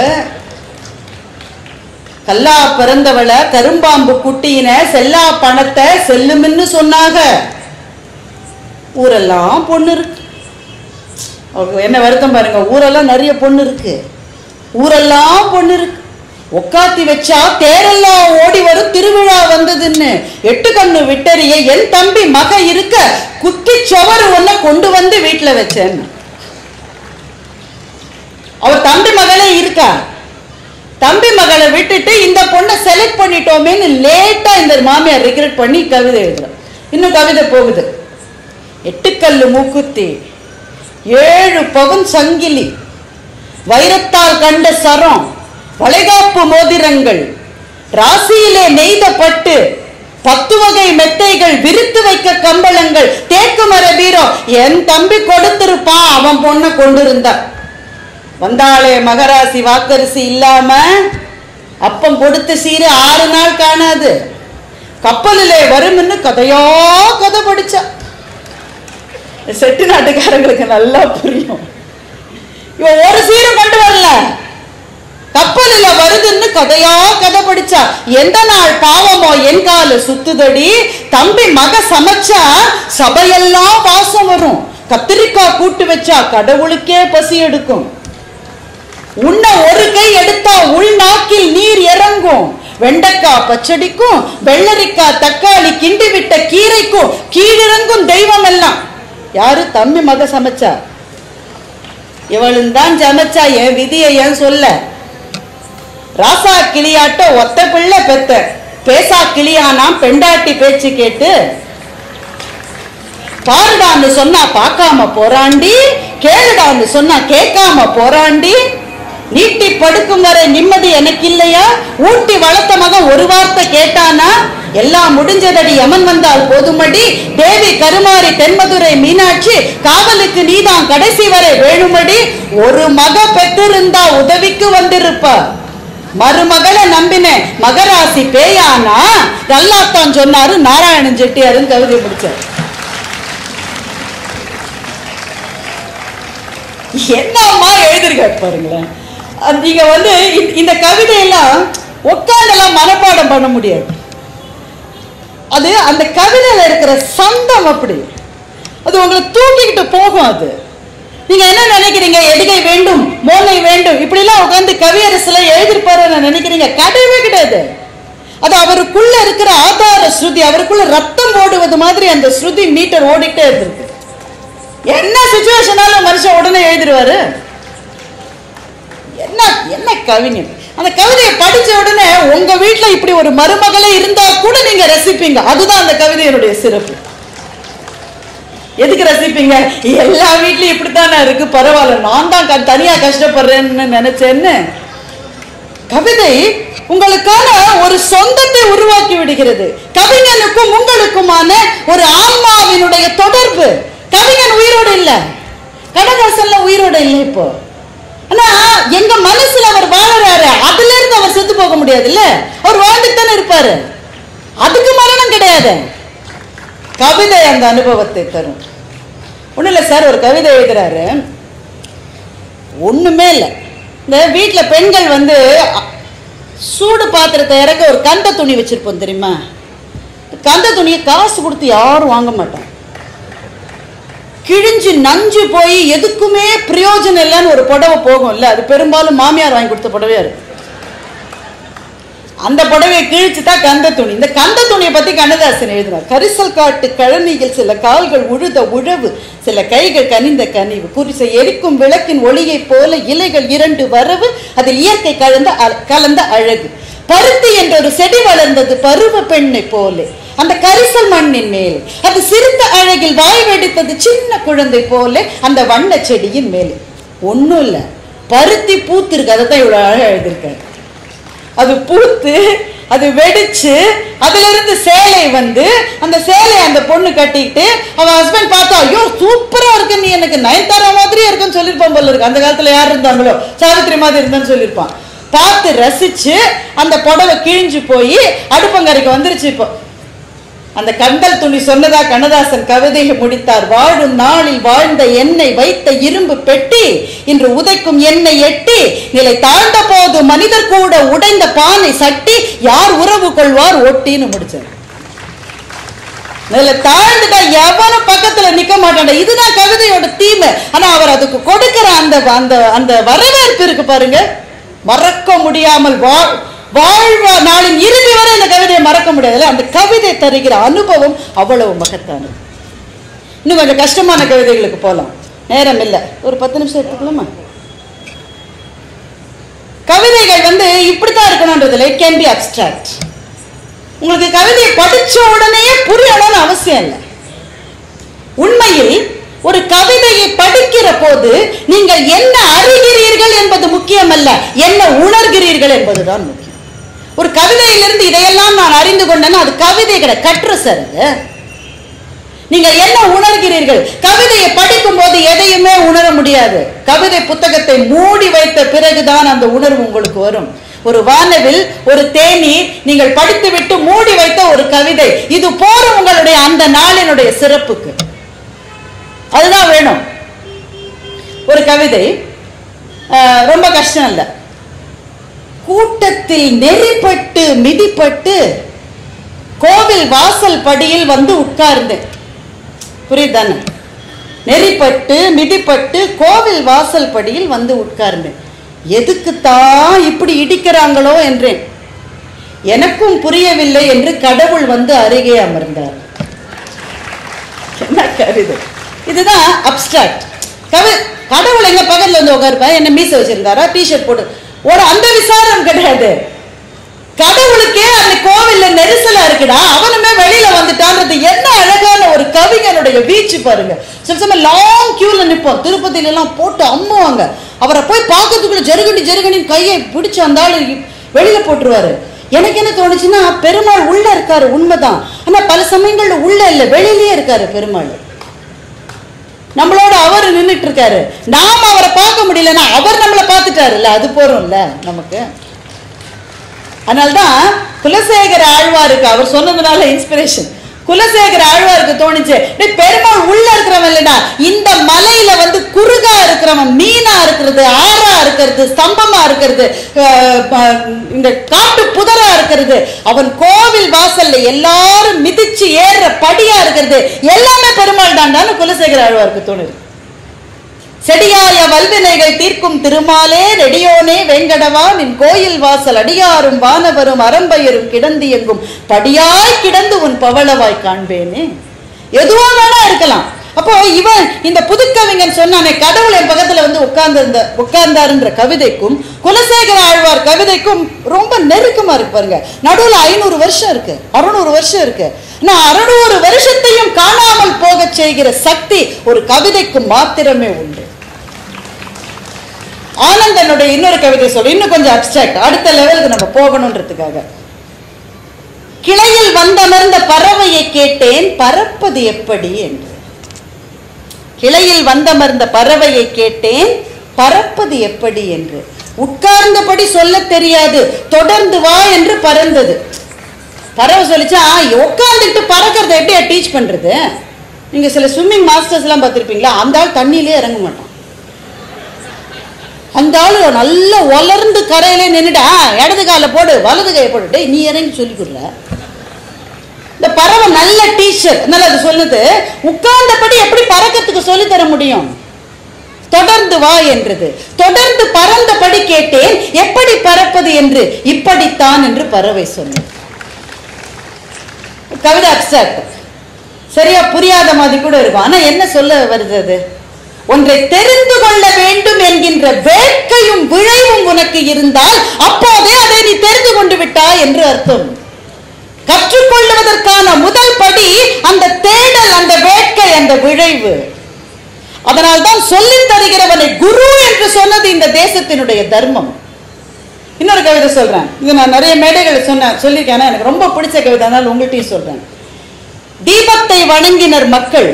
கல்லா பிறந்தவளை கரும்பாம்பு குட்டியின செல்லா பணத்தை செல்லுமின்னு சொன்னாங்க. ஊரெல்லாம் பொண்ணு இருக்கு. என்ன வருத்தம் பாருங்க, ஊரெல்லாம் நிறைய பொண்ணு இருக்கு, ஊரெல்லாம் பொண்ணு இருக்கு. உக்காத்தி வச்சா தேரெல்லாம் ஓடி வரும் திருவிழா வந்ததுன்னு 8 கண்ணு விட்டறிய என் தம்பி மக இருக்க குத்தி சுவரு ஒன்ன கொண்டு வந்து வீட்டுல வச்சேன்னு. அவர் தம்பி மகளே இருக்கா, தம்பி மகளை விட்டுட்டு இந்த பொண்ணை செலக்ட் பண்ணிட்டோமேன்னு லேட்டா இந்த மாமியார் ரிக்ரெட் பண்ணி கவிதை எழுதுறான். இன்னும் கவிதை போகுது. 8 கல்லு மூக்குத்தி, 7 பவுன் சங்கிலி, வைரத்தால் கண்ட சரம், வளைகாப்பு மோதிரங்கள், ராசியிலே நெய்த பட்டு, 10 வகை மெத்தைகள், விரித்து வைக்க கம்பளங்கள், தேக்கு மர பீரோ. என் தம்பி கொடுத்திருப்பான், அவன் பொண்ணை கொண்டு இருந்தா. வந்தாளே மகராசி வாக்கரிசி இல்லாம அப்பம் கொடுத்து சீரு 6 நாள் காணாது. கப்பலிலே வரும்னு கதையா கதை படிச்சா. செட்டு நாட்டுக்காரங்களுக்கு நல்லா புரியும். இவன் ஒரு சீரும் கொண்டு வரல, கப்பலில வருதுன்னு கதையா கதை படிச்சா. எந்த நாள் பாவமோ என் காலு சுத்துதடி, தம்பி மக சமைச்சா சபையெல்லாம் வாசம் வரும், கத்திரிக்காய் கூட்டு வச்சா கடவுளுக்கே பசி எடுக்கும், உன்ன ஒரு கை எடுத்தா உள்நாக்கில் நீர் இறங்கும், வெண்டைக்காய் பச்சடிக்கும் வெள்ளரிக்காய் தக்காளி கிண்டி விட்ட கீரைக்கும் கீழிறங்கும் தெய்வம் எல்லாம். யாரு? தம்பி மக சமைச்சா. இவளும் தான் சமைச்சா. என் விதியை ஏன் சொல்ல? ராசா கிளியாட்ட ஒத்த பிள்ளை பெத்த, பேசா கிளியானா பெண்டாட்டி பேச்சு கேட்டு, பாருடான்னு சொன்னா பார்க்காம போராண்டி, கேளுடான்னு சொன்னா கேட்காம போராண்டி, நீட்டி படுக்கும் வரை நிம்மதி எனக்கு இல்லையா, ஊட்டி வளர்த்த மகன் ஒரு வார்த்தை கேட்டானா, எல்லாம் முடிஞ்சதடி யமன் வந்தால் போதுமடி, தேவி கருமாரி தென்மதுரை மீனாட்சி, காவலுக்கு நீதான் கடைசி வரை வேணுமடி, ஒரு மக பெற்றிருந்தா உதவிக்கு வந்திருப்ப, மருமகளை நம்பின மகராசி பேயானா, நல்லாத்தான் சொன்னாரு நாராயணன் செட்டியாருன்னு கவிதை முடிச்சார். என்னம்மா எழுதிருக்காரு பாருங்களேன். நீங்க இந்த கவிதையெல்லாம் உட்கார்ந்தெல்லாம் மனப்பாடம் பண்ண முடியாது. அது அந்த கவிதையில இருக்கிற சந்தம் அப்படி, அது உங்களை தூக்கிக்கிட்டு போகும். அது நீங்க என்ன நினைக்கிறீங்க? எதுகை வேண்டும், மோனை வேண்டும், இப்படி எல்லாம் உட்கார்ந்து கவியரசுல எழுதிருப்பாரு நினைக்கிறீங்க? கிடையவே கிடையாது. அது அவருக்குள்ள இருக்கிற ஆதார ஸ்ருதி, அவருக்குள்ள ரத்தம் ஓடுவது மாதிரி அந்த ஸ்ருதி மீட்டர் ஓடிட்டே இருக்கு. என்ன சிச்சுவேஷனாலும் மனுஷன் உடனே எழுதிடுவாரு. என்ன என்ன கவிஞர்! அந்த கவிதையை படிச்ச உடனே உங்க வீட்டுல இப்படி ஒரு மருமகளே இருந்தா கூட நீங்க ரசிப்பீங்க. அதுதான் அந்த கவிதையினுடைய சிறப்பு. எதுக்கு ரசிப்பீங்க? எல்லா வீட்லயும் இப்படித்தானே இருக்கு, பரவாயில்ல, நான் தான் தனியா கஷ்டப்படுறேன்னு நினைச்சேன்னு. கவிதை உங்களுக்கான ஒரு சொந்தத்தை உருவாக்கி விடுகிறது. கவிஞனுக்கும் உங்களுக்குமான ஒரு ஆன்மாவினுடைய தொடர்பு. கவிஞன் உயிரோடு இல்ல, கண்ணதாசன்ல உயிரோடு இல்லை இப்போ. ஆனா எங்க மனசுல அவர் வாழறாரு, அதுல இருந்து அவர் செத்து போக முடியாது இல்ல, அவர் வாழ்ந்துட்டு தானே இருப்பாரு. அதுக்கு மரணம் கிடையாது. கவிதை அந்த அனுபவத்தை தரும். ஒண்ணு இல்ல சார், ஒரு கவிதை எழுதுறாரு, ஒண்ணுமே இல்லை. இந்த வீட்டுல பெண்கள் சூடு பாத்திரத்தை இறக்க ஒரு கந்த துணி வச்சிருப்போம் தெரியுமா? கந்த துணியை காசு கொடுத்து யாரும் வாங்க மாட்டாங்க. கிழிஞ்சு நஞ்சு போய் எதுக்குமே பிரயோஜனம் இல்லைன்னு ஒரு புடவை போகும் இல்ல, அது பெரும்பாலும் மாமியார் வாங்கி கொடுத்த புடவையா இருக்கு. அந்த புடவையை கிழிச்சுதான் கந்த துணி. இந்த கந்த துணியை பத்தி கண்ணதாசன் எழுதுறார். கரிசல் காட்டு கழனியில் சில கால்கள் உழுத உழவு, சில கைகள் கனிந்த கனிவு, குறிசை எரிக்கும் விளக்கின் ஒளியை போல இலைகள் 2 வரவு, அதில் இயற்கை கலந்த அழகு, பருத்தி என்ற ஒரு செடி வளர்ந்தது பருவ பெண்ணை போல அந்த கரிசல் மண்ணின் மேல், அது சிரித்த அழகில் வாய் வெடித்தது சின்ன குழந்தை போல அந்த வண்ண செடியின் மேலே. ஒன்னும் இல்ல, பருத்தி பூத்து இருக்கு, அதை தான் இவ்வளவு அழகா எழுதியிருக்காரு. அது பூத்து அது வெடிச்சு அதுல இருந்து சேலை அந்த சேலை அந்த பொண்ணு கட்டிக்கிட்டு அவன் ஹஸ்பண்ட் பார்த்தா, ஐயோ சூப்பரா இருக்கு, நீ எனக்கு நயன்தாரா மாதிரியே இருக்குன்னு சொல்லியிருப்பான் போல இருக்கு. அந்த காலத்துல யார் இருந்தாங்களோ சாவித்திரி மாதிரி இருந்தான்னு சொல்லியிருப்பான். பார்த்து ரசிச்சு அந்த புடவை கிழிஞ்சு போய் அடுப்பங்கரைக்கு வந்துருச்சு. இப்போ அந்த கண்டல் துணி சொன்னதா கண்ணதாசன் கவிதையை முடித்தார். வாழும் நாளில் வாழ்ந்த எண்ணெய் வைத்த இரும்பு பெட்டி இன்று உதைக்கும் எண்ணெய் எட்டி, நிலை தாழ்ந்த போது மனிதர் கூட உடைந்த பானை சட்டி, யார் உறவு கொள்வார் ஒட்டின்னு முடிச்சார். நிலை தாழ்ந்துட்டா எவனும் பக்கத்துல நிக்க மாட்டான். இதுதான் கவிதையோட தீமை. ஆனா அவர் அதுக்கு கொடுக்கிற அந்த அந்த வரவேற்பு இருக்கு பாருங்க, மறக்க முடியாமல் வாழ்வ நாளின் இறுதி வரை இந்த கவிதையை மறக்க முடியாது. அந்த கவிதை தருகிற அனுபவம் அவ்வளவு மகத்தானது. இன்னும் கொஞ்சம் கஷ்டமான கவிதைகளுக்கு போலாம், நேரம் இல்லை, ஒரு 10 நிமிஷம் எடுத்துக்கலாமா? கவிதைகள் வந்து இப்படித்தான் இருக்கணும்ன்றதுல இட் கேன் பி அப்ஸ்ட்ராக்ட். உங்களுக்கு கவிதையை படிச்ச உடனே புரியணும்னு அவசியம் இல்லை. உண்மையில் ஒரு கவிதையை படிக்கிற போது நீங்கள் என்ன அறிகிறீர்கள் என்பது முக்கியமல்ல, என்ன உணர்கிறீர்கள் என்பதுதான் முக்கியம். ஒரு கவிதையிலிருந்து இதையெல்லாம் நான் அறிந்து கொண்டேன்னா அது கவிதை கிடையாது, கற்று சார். நீங்கள் என்ன உணர்கிறீர்கள்? கவிதையை படிக்கும் போது எதையுமே உணர முடியாது. கவிதை புத்தகத்தை மூடி வைத்த பிறகுதான் அந்த உணர்வு உங்களுக்கு வரும். ஒரு வானவில், ஒரு தேநீர், நீங்கள் படித்துவிட்டு மூடி வைத்த ஒரு கவிதை, இது போரும் உங்களுடைய அந்த நாளினுடைய சிறப்புக்கு. அதுதான் வேணும். ஒரு கவிதை ரொம்ப கஷ்டம் இல்ல. கூட்டத்தில் நெறிப்பட்டு மிதிப்பட்டு கோவில் வாசல் படியில் வந்து உட்கார்ந்தேன். புரியுதானே? நெறிப்பட்டு மிதிப்பட்டு கோவில் வாசல் படியில் வந்து உட்கார்ந்தேன். எதுக்குத்தான் இப்படி இடிக்கிறாங்களோ என்றேன். எனக்கும் புரியவில்லை என்று கடவுள் வந்து அருகே அமர்ந்தார். என்ன கவிதை இதுதான்? அப்ஸ்ட்ராக்ட். கடவுள் எங்க பக்கத்துல வந்து உட்காருப்பா, என்ன மீச வச்சிருந்தாரா, டிஷர்ட் போட்டு ஒரு அந்த விசாரம் கிடையாது. கடவுளுக்கே அந்த கோவில்ல நெரிசலா இருக்குடா, அவனுமே வெளியில வந்துட்டான்றது என்ன அழகான ஒரு கவிஞனுடைய வீச்சு பாருங்க. சில சமயம் லாங் கியூல நிற்போம், திருப்பதியில எல்லாம் போட்டு அம்முவாங்க. அவரை போய் பார்க்கறதுக்குள்ள ஜருகண்டின்னு கையை பிடிச்சு அந்த ஆளு வெளியில போட்டுருவாரு. எனக்கு என்ன தோணுச்சுன்னா, பெருமாள் உள்ள இருக்காரு உண்மைதான், ஆனா பல சமயங்கள்ல உள்ள இல்ல, வெளியிலேயே இருக்காரு பெருமாள். நம்மளோட அவர் நின்றுட்டு இருக்காரு, நாம அவரை பார்க்க முடியலன்னா அவர் நம்மளை பார்த்துட்டாருல்ல, அது போறோம்ல நமக்கு. அதனால்தான் குலசேகர ஆழ்வாருக்கு அவர் சொன்னதுனால இன்ஸ்பிரேஷன். குலசேகர ஆழ்வாருக்கு தோணுச்சு, பெருமாள் உள்ள இருக்கிறவன் இல்லடா, இந்த மலையில வந்து குறுகா இருக்கிறவன், மீனா இருக்கிறது, ஆறா இருக்கிறது, ஸ்தம்பமா இருக்கிறது, இந்த காட்டு புதரா இருக்கிறது, அவன் கோவில் வாசல்ல எல்லாரும் மிதிச்சு ஏற படியா இருக்கிறது, எல்லாமே பெருமாள் தாண்டான்னு குலசேகர ஆழ்வாருக்கு தோணுது. செடியாய வல்வினைகள் தீர்க்கும் திருமாலே நெடியோனே வெங்கடவா, நின் கோயில் வாசல் அடியாரும் வானவரும் அரம்பையரும் கிடந்து எங்கும் படியாய் கிடந்து உன் பவளவாய் காண்பேனே. எதுவா வேணா இருக்கலாம். அப்போ இவன் இந்த புதுக்கவிஞன் சொன்னானே, கடவுள் என் பக்கத்துல வந்து உட்கார்ந்தாருன்ற கவிதைக்கும் குலசேகர ஆழ்வார் கவிதைக்கும் ரொம்ப நெருக்கமா இருக்கு பாருங்க. நடுவுல 500 வருஷம் இருக்கு, 600 வருஷம் இருக்கு. 600 வருஷத்தையும் காணாமல் போக செய்கிற சக்தி ஒரு கவிதைக்கு மாத்திரமே உண்டு. ஆனந்தனுடைய இன்னொரு கவிதை சொல்லு, இன்னும் கொஞ்சம் அப்ஸ்ட்ராக்ட், அடுத்த லெவலுக்கு நம்ம போகணும்ன்றதுக்காக. கிளையில் வந்தமர்ந்த பறவையை கேட்டேன் பறப்பது எப்படி என்று. கிளையில் வந்தமர்ந்த பறவையை கேட்டேன் பறப்பது எப்படி என்று. உட்கார்ந்தபடி சொல்ல தெரியாது, தொடர்ந்து வா என்று பறந்தது. பறவை சொல்லிச்சா, உட்கார்ந்துட்டு பறக்கிறத எப்படி டீச் பண்றது? நீங்க சில ஸ்விம்மிங் மாஸ்டர்ஸ் எல்லாம் பார்த்திருப்பீங்களா, அந்த ஆள் தண்ணியிலே இறங்க மாட்டான். அந்த ஆளு நல்லா வளர்ந்து கரையிலே நின்றுட்டா, இடது கால போடு வலது கையை போட்டு நீ இறங்கி சொல்லி கொடுல. இந்த பறவை நல்ல டீச்சர், அதனால அது சொல்லுது, உட்கார்ந்தபடி எப்படி பறக்கிறதுக்கு சொல்லி தர முடியும்? தொடர்ந்து வா என்றது. தொடர்ந்து பறந்தபடி கேட்டேன் எப்படி பறப்பது என்று. இப்படித்தான் என்று பறவை சொன்னது. கவிதை அப்ஸ்ட்ராக்ட், சரியா புரியாத மாதிரி கூட இருக்கும். ஆனா என்ன சொல்ல வருது? அது ஒன்றை தெரிந்து கொள்ள வேண்டும் என்கின்ற வேட்கையும் விழைவும் உனக்கு இருந்தால் அப்போதே அதை நீ தெரிந்து கொண்டு விட்டாய் என்று அர்த்தம். கற்றுக்கொள்வதற்கான முதல் படி அந்த தேடல், அந்த வேட்கை, அந்த விழைவு. அதனால்தான் சொல்லித் தருகிறவனை குரு என்று சொன்னது இந்த தேசத்தினுடைய தர்மம். இன்னொரு கவிதை சொல்றேன், இது நான் நிறைய மேடைகள் சொல்லியிருக்கேன், எனக்கு ரொம்ப பிடிச்ச கவிதை, அதனால உங்கள்கிட்டையும் சொல்றேன். தீபத்தை வணங்கினர் மக்கள்,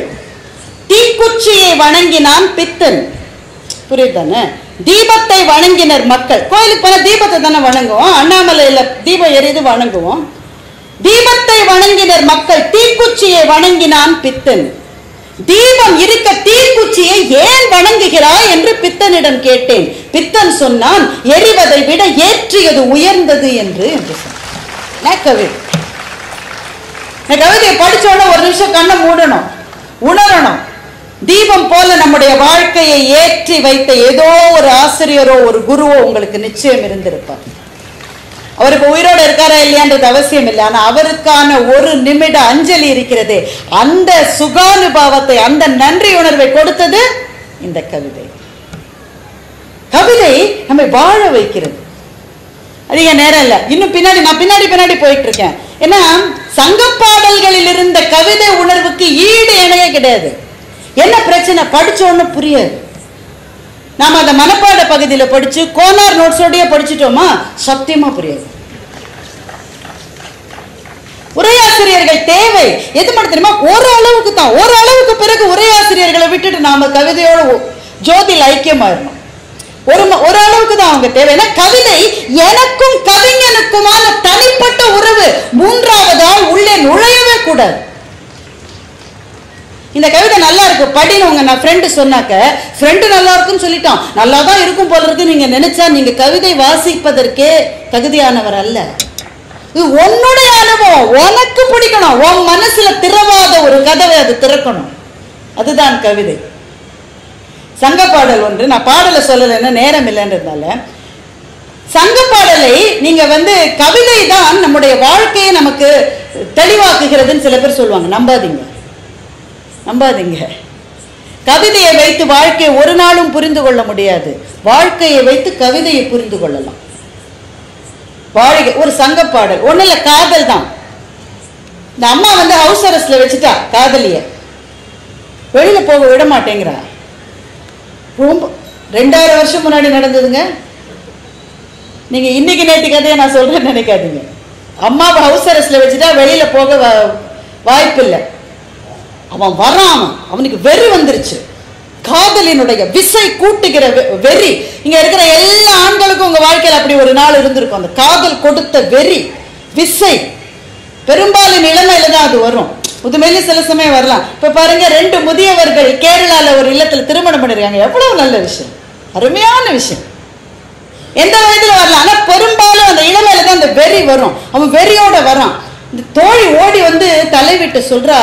தீக்குச்சியை வணங்கினான் பித்தன். புரியுதானே? தீபத்தை வணங்கினர் மக்கள். கோயிலுக்கு போன தீபத்தை தானே வணங்குவோம், அண்ணாமலையில தீபம் எரிது வணங்குவோம். தீபத்தை வணங்கினர் மக்கள், தீக்குச்சியை வணங்கினான் பித்தன். தீபம் இருக்க தீக்குச்சியை ஏன் வணங்குகிறாய் என்று பித்தனிடம் கேட்டேன். பித்தன் சொன்னான், எரிவதை விட ஏற்றியது உயர்ந்தது என்று சொன்னான். கவிதையை படிச்சோட ஒரு நிமிஷம் கண்ணை மூடணும், உணரணும். தீபம் போல நம்முடைய வாழ்க்கையை ஏற்றி வைத்த ஏதோ ஒரு ஆசிரியரோ ஒரு குருவோ உங்களுக்கு நிச்சயம் இருந்திருப்பார். அவருக்கு உயிரோடு இருக்காரா இல்லையான்றது அவசியம் இல்லை, ஆனா அவருக்கான ஒரு நிமிட அஞ்சலி இருக்கிறதே, அந்த சுகானுபாவத்தை, அந்த நன்றி உணர்வை கொடுத்தது இந்த கவிதை. கவிதை நம்மை வாழ வைக்கிறது. அதிக நேரம் இல்லை, இன்னும் நான் பின்னாடி போயிட்டு இருக்கேன். ஏன்னா சங்க பாடல்களில் இருந்த கவிதை உணர்வுக்கு ஈடு இணையே கிடையாது. என்ன பிரச்சனை? படிச்ச ஒண்ணு புரியாது. நாம அந்த மனப்பாட பகுதியில படிச்சு கோனார் நோட்ஸோடய படிச்சுட்டோமா, சத்தியமா புரியாது. உரையாசிரியர்கள் தேவை. எது மட்டும் தெரியுமா? ஒரு அளவுக்கு தான். ஒரு அளவுக்கு பிறகு உரையாசிரியர்களை விட்டுட்டு நாம கவிதையோட ஜோதியில் ஐக்கியமாயிடணும். ஒரு அளவுக்கு தான் அவங்க தேவை. கவிதை எனக்கும் கவிஞனுக்குமான தனிப்பட்ட உறவு. மூன்றாவது ஆள் உள்ளே நுழையவே கூடாது. இந்த கவிதை நல்லா இருக்கு படின்னு உங்க ஃப்ரெண்டு சொன்னாக்க, ஃப்ரெண்டு நல்லா இருக்குன்னு சொல்லிட்டான், நல்லா தான் இருக்கும் போல இருக்கு நீங்க நினைச்சா நீங்க கவிதை வாசிப்பதற்கே தகுதியானவர் அல்ல. இது உன்னுடைய அனுபவம், உனக்கு பிடிக்கணும். உன் மனசுல திறவாத ஒரு கதவை அது திறக்கணும். அதுதான் கவிதை. சங்க பாடல் ஒன்று, நான் பாடலை சொல்லலைன்னா நேரம் இல்லைன்றதுனால, சங்க பாடலை நீங்க கவிதை தான் நம்முடைய வாழ்க்கையை நமக்கு தெளிவாக்குகிறதுன்னு சில பேர் சொல்லுவாங்க. நம்பாதீங்க. கவிதையை வைத்து வாழ்க்கையை ஒரு நாளும் புரிந்து கொள்ள முடியாது. வாழ்க்கையை வைத்து கவிதையை புரிந்து கொள்ளலாம். ஒரு சங்க பாடல் ஒண்ணு இல்ல, காதல் தான். இந்த அம்மா ஹவுஸ் அரெஸ்ட்ல வச்சுட்டா காதலிய, வெளியில போக விட மாட்டேங்கிறா. ரொம்ப 2000 வருஷம் முன்னாடி நடந்ததுங்க. நீங்க இன்னைக்கு நேற்று கதையை நான் சொல்றேன்னு நினைக்காதீங்க. அம்மாவை ஹவுஸ் அரெஸ்ட்ல வச்சுட்டா வெளியில போக வாய்ப்பு இல்லை. அவன் வரான், அவனுக்கு வெறி வந்துருச்சு. காதலினுடைய விசை கூட்டுகிற வெறி. இங்க இருக்கிற எல்லா ஆண்களுக்கும் உங்க வாழ்க்கையில் அப்படி ஒரு நாள் இருந்திருக்கும். அந்த காதல் கொடுத்த வெறி, விசை பெரும்பாலும் இளமையில தான் அது வரும். முதுமையில சில சமயம் வரலாம். இப்ப பாருங்க, 2 முதியவர்கள் கேரளால ஒரு இல்லத்துல திருமணம் பண்ணிருக்காங்க. எவ்வளவு நல்ல விஷயம், அருமையான விஷயம். எந்த வயதுல வரலாம், ஆனா பெரும்பாலும் அந்த இளமையில தான் அந்த வெறி வரும். அவன் வெறியோட வரான். இந்த தோழி ஓடி தலைவிட்டு சொல்றா,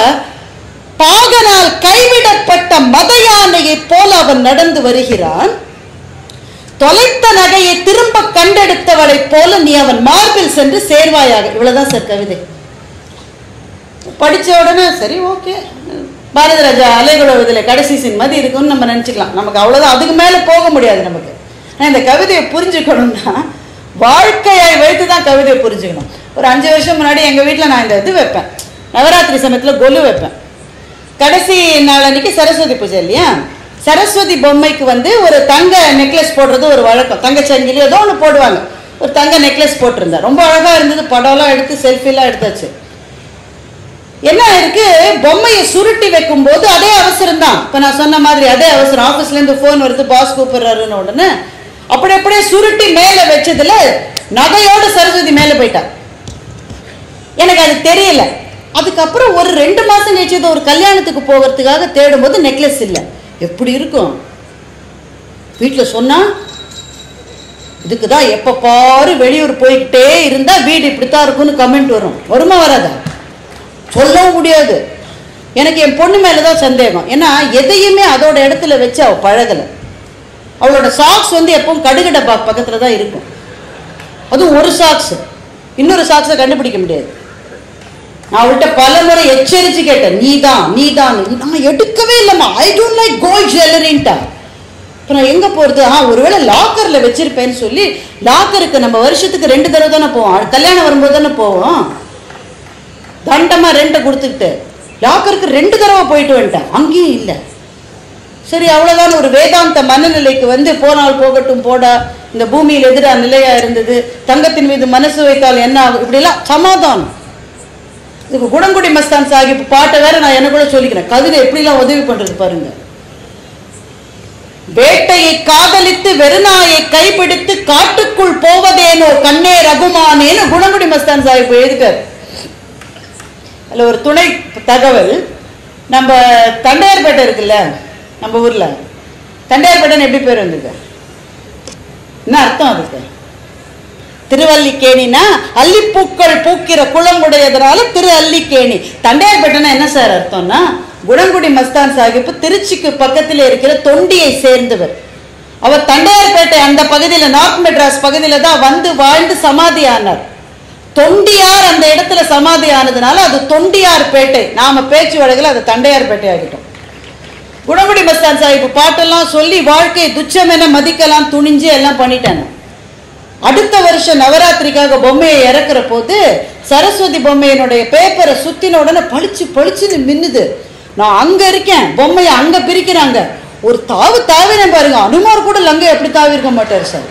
பாகனால் கைவிடப்பட்ட மத யானையை போல அவன் நடந்து வருகிறான். தொலைத்த நகையை திரும்ப கண்டெடுத்தவளை போல நீ அவன் மார்பில் சென்று சேர்வாயாக. இவ்வளவுதான் சார் கவிதை. படிச்ச உடனே சரி ஓகே, பாரதி ராஜா அலைகுழவதில் கடைசி சீன் மாதிரி இருக்குன்னு நம்ம நினைச்சுக்கலாம். நமக்கு அவ்வளவுதான், அதுக்கு மேல போக முடியாது நமக்கு. இந்த கவிதையை புரிஞ்சுக்கணும்னா வாழ்க்கையை வைத்துதான் கவிதையை புரிஞ்சுக்கணும். ஒரு 5 வருஷம் முன்னாடி எங்க வீட்டுல நான் இந்த இது வைப்பேன், நவராத்திரி சமயத்துல கொலு வைப்பேன். கடைசி நாள் அன்னைக்கு சரஸ்வதி பூஜை இல்லையா, சரஸ்வதி பொம்மைக்கு ஒரு தங்க நெக்லஸ் போடுறது ஒரு வழக்கம். தங்க சங்கிலி ஏதோ ஒன்று போடுவாங்க. ஒரு தங்க நெக்லஸ் போட்டிருந்தா ரொம்ப அழகா இருந்தது. படம்லாம் எடுத்து செல்ஃபிலாம் எடுத்தாச்சு. என்ன இருக்கு, பொம்மையை சுருட்டி வைக்கும் போது அதே அவசரம் தான். இப்ப நான் சொன்ன மாதிரி அதே அவசரம். ஆபீஸ்ல இருந்து போன் வருது, பாஸ் கூப்பிடுறாருன்னு உடனே அப்படியே சுருட்டி மேல வச்சதுல நகையோட சரஸ்வதி மேல போயிட்டா. எனக்கு அது தெரியல. அதுக்கப்புறம் ஒரு 2 மாசம் கழிச்சு ஒரு கல்யாணத்துக்கு போகிறதுக்காக தேடும் போது நெக்லஸ் இல்லை. எப்படி இருக்கும்? வீட்டுல சொன்னா இதுக்குதான் எப்ப பாரு வெளியூர் போய்கிட்டே இருந்தா வீடு இப்படித்தான் இருக்கும்னு கமெண்ட் வருமா வராதா? சொல்லவும் முடியாது. எனக்கு என் பொண்ணு மேலதான் சந்தேகம். ஏன்னா எதையுமே அதோட இடத்துல வச்சு அவ பழகல. அவளோட சாக்ஸ் எப்பவும் கடுகு டப்பா பக்கத்துல தான் இருக்கும். அதுவும் ஒரு சாக்ஸ் இன்னொரு சாக்ஸை கண்டுபிடிக்க முடியாது. நான் அவள்கிட்ட பல முறை எச்சரிச்சு கேட்டேன், நீதான் நான் எடுக்கவே இல்லைம்மா, ஐ டோன்ட் லைக் கோல்ட் ஜுவல்லரின்ட்டா. இப்போ நான் எங்க போறது? ஒருவேளை லாக்கர்ல வச்சிருப்பேன்னு சொல்லி, லாக்கருக்கு நம்ம வருஷத்துக்கு 2 தடவை தானே போவோம், கல்யாணம் வரும்போது தானே போவோம். தண்டமா ரெண்டை கொடுத்துக்கிட்டு லாக்கருக்கு 2 தடவை போயிட்டு வந்துட்டேன், அங்கேயும் இல்லை. சரி அவ்வளவுதான். ஒரு வேதாந்த மனநிலைக்கு போனால் போகட்டும் போடா, இந்த பூமியில் எதிரா நிலையா இருந்தது, தங்கத்தின் மீது மனசு வைத்தால் என்ன ஆகும், இப்படி எல்லாம் சமாதானம். இதுக்கு குடங்குடி மஸ்தான் சாஹிப் பாட்டை வேற நான் என்ன கூட சொல்லிக்கிறேன். கவிதை எப்படிலாம் உதவி பண்றது பாருங்க. வேட்டையை காதலித்து வெறுநாயை கைப்பிடித்து காட்டுக்குள் போவதேனோ கண்ணே ரகுமானேன்னு குடங்குடி மஸ்தான் சாஹிப் எழுதிட்டார். அதுல ஒரு துணை தகவல், நம்ம தண்டையார்பேட்டை இருக்குல்ல, நம்ம ஊர்ல தண்டையார்பேட்டைன்னு எப்படி பேர் வந்திருக்கு? என்ன அர்த்தம் அதுக்கு? திருவல்லிக்கேணினா அல்லிப்பூக்கள் பூக்கிற குளமுடையதுனால திரு அல்லிக்கேணி. தண்டையார்பேட்டைன்னா என்ன சார் அர்த்தம்னா, குடங்குடி மஸ்தான் சாஹிப் திருச்சிக்கு பக்கத்தில் இருக்கிற தொண்டியை சேர்ந்தவர். அவர் தண்டையார்பேட்டை அந்த பகுதியில், நார்த் மெட்ராஸ் பகுதியில தான் வாழ்ந்து சமாதி ஆனார். தொண்டியார் அந்த இடத்துல சமாதி ஆனதுனால அது தொண்டியார் பேட்டை. நாம பேச்சு வழக்கில் அது தண்டையார்பேட்டை ஆகிட்டோம். குடங்குடி மஸ்தான் சாஹிப் பாட்டெல்லாம் சொல்லி வாழ்க்கையை துச்சம் என மதிக்கலாம் துணிஞ்சு எல்லாம் பண்ணிட்டாங்க. அடுத்த வருஷம் நவராத்திரிக்காக பொம்மையை இறக்குற போது சரஸ்வதி பொம்மையினுடைய பேப்பரை சுத்தின உடனே பளிச்சு பளிச்சுன்னு மின்னுது. நான் அங்க இருக்கேன், பொம்மையை அங்க பிரிக்கிறாங்க. ஒரு தாவு தாவினேன் பாருங்க. அனுமார் கூட லங்க எப்படி தாவி இருக்க மாட்டாரு சார்.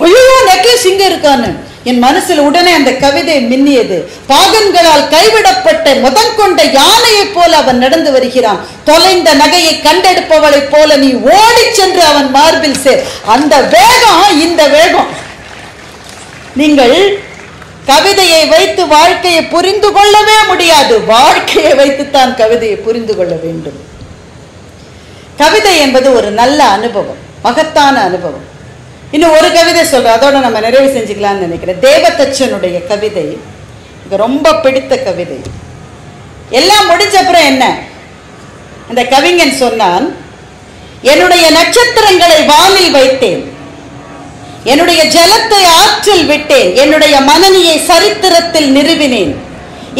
ஐயோ நெக்லஸ் இங்க இருக்கான்னு என் மனசுல உடனே அந்த கவிதை மின்னியது. பாகன்களால் கைவிடப்பட்ட முதற்கொண்ட யானையை போல அவன் நடந்து வருகிறான். தொலைந்த நகையை கண்டெடுப்பவளை போல நீ ஓடி சென்று அவன் மார்பில் சேர். அந்த வேகம் இந்த வேகம். நீங்கள் கவிதையை வைத்து வாழ்க்கையை புரிந்து கொள்ளவே முடியாது. வாழ்க்கையை வைத்துத்தான் கவிதையை புரிந்து கொள்ள வேண்டும். கவிதை என்பது ஒரு நல்ல அனுபவம், மகத்தான அனுபவம். இன்னும் ஒரு கவிதை சொல்றேன், அதோட நம்ம நிறைவு செஞ்சுக்கலாம்னு நினைக்கிறேன். தேவதச்சனுடைய கவிதை எனக்கு ரொம்ப பிடித்த கவிதை. எல்லாம் முடிஞ்ச அப்புறம் என்ன, அந்த கவிஞன் சொன்னான், என்னுடைய நட்சத்திரங்களை வானில் வைத்தேன், என்னுடைய ஜலத்தை ஆற்றில் விட்டேன், என்னுடைய மனநியை சரித்திரத்தில் நிறுவினேன்,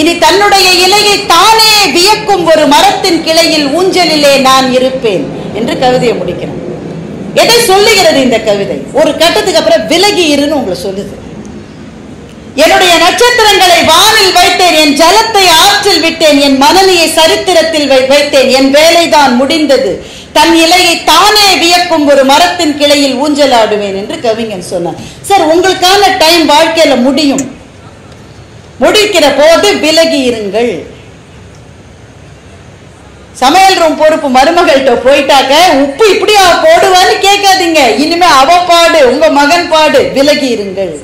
இனி தன்னுடைய இலையை தானே வியக்கும் ஒரு மரத்தின் கிளையில் ஊஞ்சலிலே நான் இருப்பேன் என்று கவிதையை முடிக்கிறேன். எதை சொல்லுகிறது இந்த கவிதை? ஒரு கட்டத்துக்கு அப்புறம் விலகி இருன்னு உங்களை சொல்லுது. என்னுடைய நட்சத்திரங்களை வானில் வைத்தேன், என் ஜலத்தை ஆற்றில் விட்டேன், என் மனநியை சரித்திரத்தில் வைத்தேன், என் வேலைதான் முடிந்தது, தன் இலையை தானே வியக்கும் ஒரு மரத்தின் கிளையில் ஊஞ்சலாடுவேன் என்று கவிஞன் சொன்னார். சார், உங்களுக்கான டைம் வாழ்க்கையில முடியும். முடிக்கிற போது விலகி இருங்கள். சமையல் ரூம் பொறுப்பு மருமகள்கிட்ட போயிட்டாக்க உப்பு இப்படியா போடுவான்னு கேட்காதீங்க. இனிமே அவ பாடு, உங்க மகன் பாடு, விலகி இருங்கள்.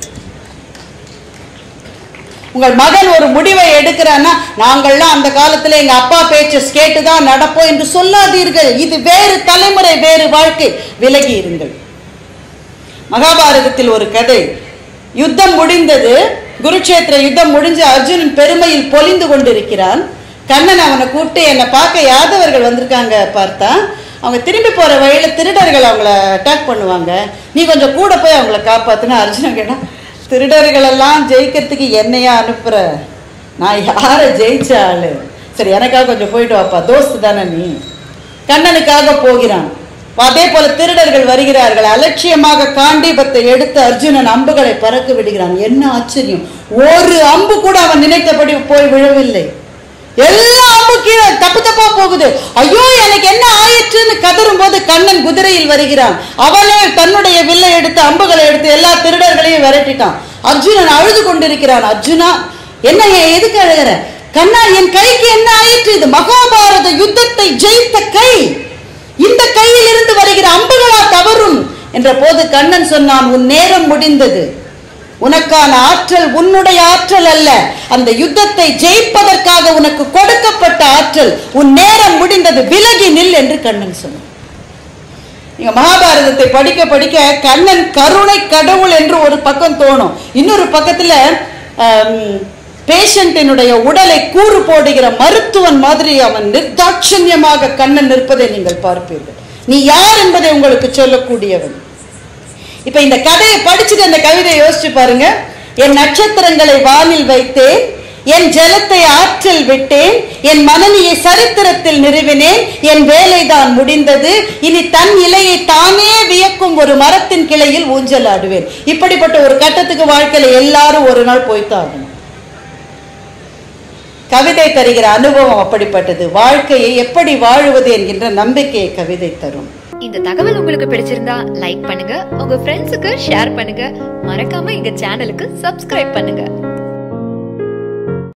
உங்கள் மகன் ஒரு முடிவை எடுக்கிறான்னா, நாங்கள்லாம் அந்த காலத்துல எங்க அப்பா பேச்சை கேட்டுதான் நடப்போம் என்று சொல்லாதீர்கள். இது வேறு தலைமுறை, வேறு வாழ்க்கை, விலகி இருங்கள். மகாபாரதத்தில் ஒரு கதை. யுத்தம் முடிந்தது, குருட்சேத்திர யுத்தம் முடிஞ்சு அர்ஜுனன் பெருமையில் பொலிந்து கொண்டிருக்கிறான். கண்ணன் அவனை கூப்பிட்டு, என்னை பார்க்க யாதவர்கள் வந்திருக்காங்க பார்த்தா, அவங்க திரும்பி போற வழியில திருடர்கள் அவங்கள அட்டாக் பண்ணுவாங்க, நீ கொஞ்சம் கூட போய் அவங்கள காப்பாத்துனா. அர்ஜுனன் கேட்டா, திருடர்கள் எல்லாம் ஜெயிக்கிறதுக்கு என்னையா அனுப்புற, நான் யார ஜெயிச்ச ஆளு, சரி எனக்காக கொஞ்சம் போயிட்டு வாப்பா, தோஸ்து தானே நீ. கண்ணனுக்காக போகிறான். அதே போல திருடர்கள் வருகிறார்கள். அலட்சியமாக காண்டீபத்தை எடுத்து அர்ஜுனன் அம்புகளை பறக்க விடுகிறான். என்ன ஆச்சரியம், ஒரு அம்பு கூட அவன் நினைத்தபடி போய் விழவில்லை. எல்லா அம்பு கீழே தப்பு தப்பா போகுது. ஐயோ எனக்கு என்ன ஆயிற்றுன்னு கதறும் போது கண்ணன் குதிரையில் வருகிறான். அவனே தன்னுடைய வில்லை எடுத்து அம்புகளை எடுத்து எல்லா திருடர்களையும் விரட்டிட்டான். அர்ஜுனன் அழுது கொண்டிருக்கிறான். அர்ஜுனா, என்ன எதுக்கு அழுகிற? கண்ணா, என் கைக்கு என்ன ஆயிற்று? இது மகாபாரத யுத்தத்தை ஜெயித்த கை, இந்த கையில் இருந்து வருகிற அம்புகளா தவறும் என்ற போது கண்ணன் சொன்னான், உன் நேரம் முடிந்தது, உனக்கான ஆற்றல் உன்னுடைய ஆற்றல் அல்ல, அந்த யுத்தத்தை ஜெயிப்பதற்காக உனக்கு கொடுக்கப்பட்ட ஆற்றல், உன் நேரம் முடிந்தது, விலகி நில் என்று கண்ணன் சொன்னான். நீங்க மகாபாரதத்தை படிக்க படிக்க கண்ணன் கருணை கடவுள் என்று ஒரு பக்கம் தோணும், இன்னொரு பக்கத்துல பேஷண்டினுடைய உடலை கூறு போடுகிற மருத்துவன் மாதிரி அவன் நிர்தாட்சண்யமாக கண்ணன் நிற்பதை நீங்கள் பார்ப்பீர்கள். நீ யார் என்பதை உங்களுக்கு சொல்லக்கூடியவன். இப்ப இந்த கதையை படிச்சுட்டு அந்த கவிதையை யோசிச்சு பாருங்க. என் நட்சத்திரங்களை வானில் வைத்தேன், என் ஜலத்தை ஆற்றில் விட்டேன், என் மனநியை சரித்திரத்தில் நிறுவினேன், என் வேலைதான் முடிந்தது, இனி தன் இலையை தானே வியக்கும் ஒரு மரத்தின் கிளையில் ஊஞ்சலாடுவேன். இப்படிப்பட்ட ஒரு கட்டத்துக்கு வாழ்க்கையில எல்லாரும் ஒரு நாள் போய்த்தாகணும். கவிதை தருகிற அனுபவம் அப்படிப்பட்டது. வாழ்க்கையை எப்படி வாழுவது என்கின்ற நம்பிக்கையை கவிதை தரும். இந்த தகவல் உங்களுக்கு பிடிச்சிருந்தா லைக் பண்ணுங்க, உங்க ஃப்ரெண்ட்ஸுக்கு ஷேர் பண்ணுங்க, மறக்காம எங்க சேனலுக்கு சப்ஸ்கிரைப் பண்ணுங்க.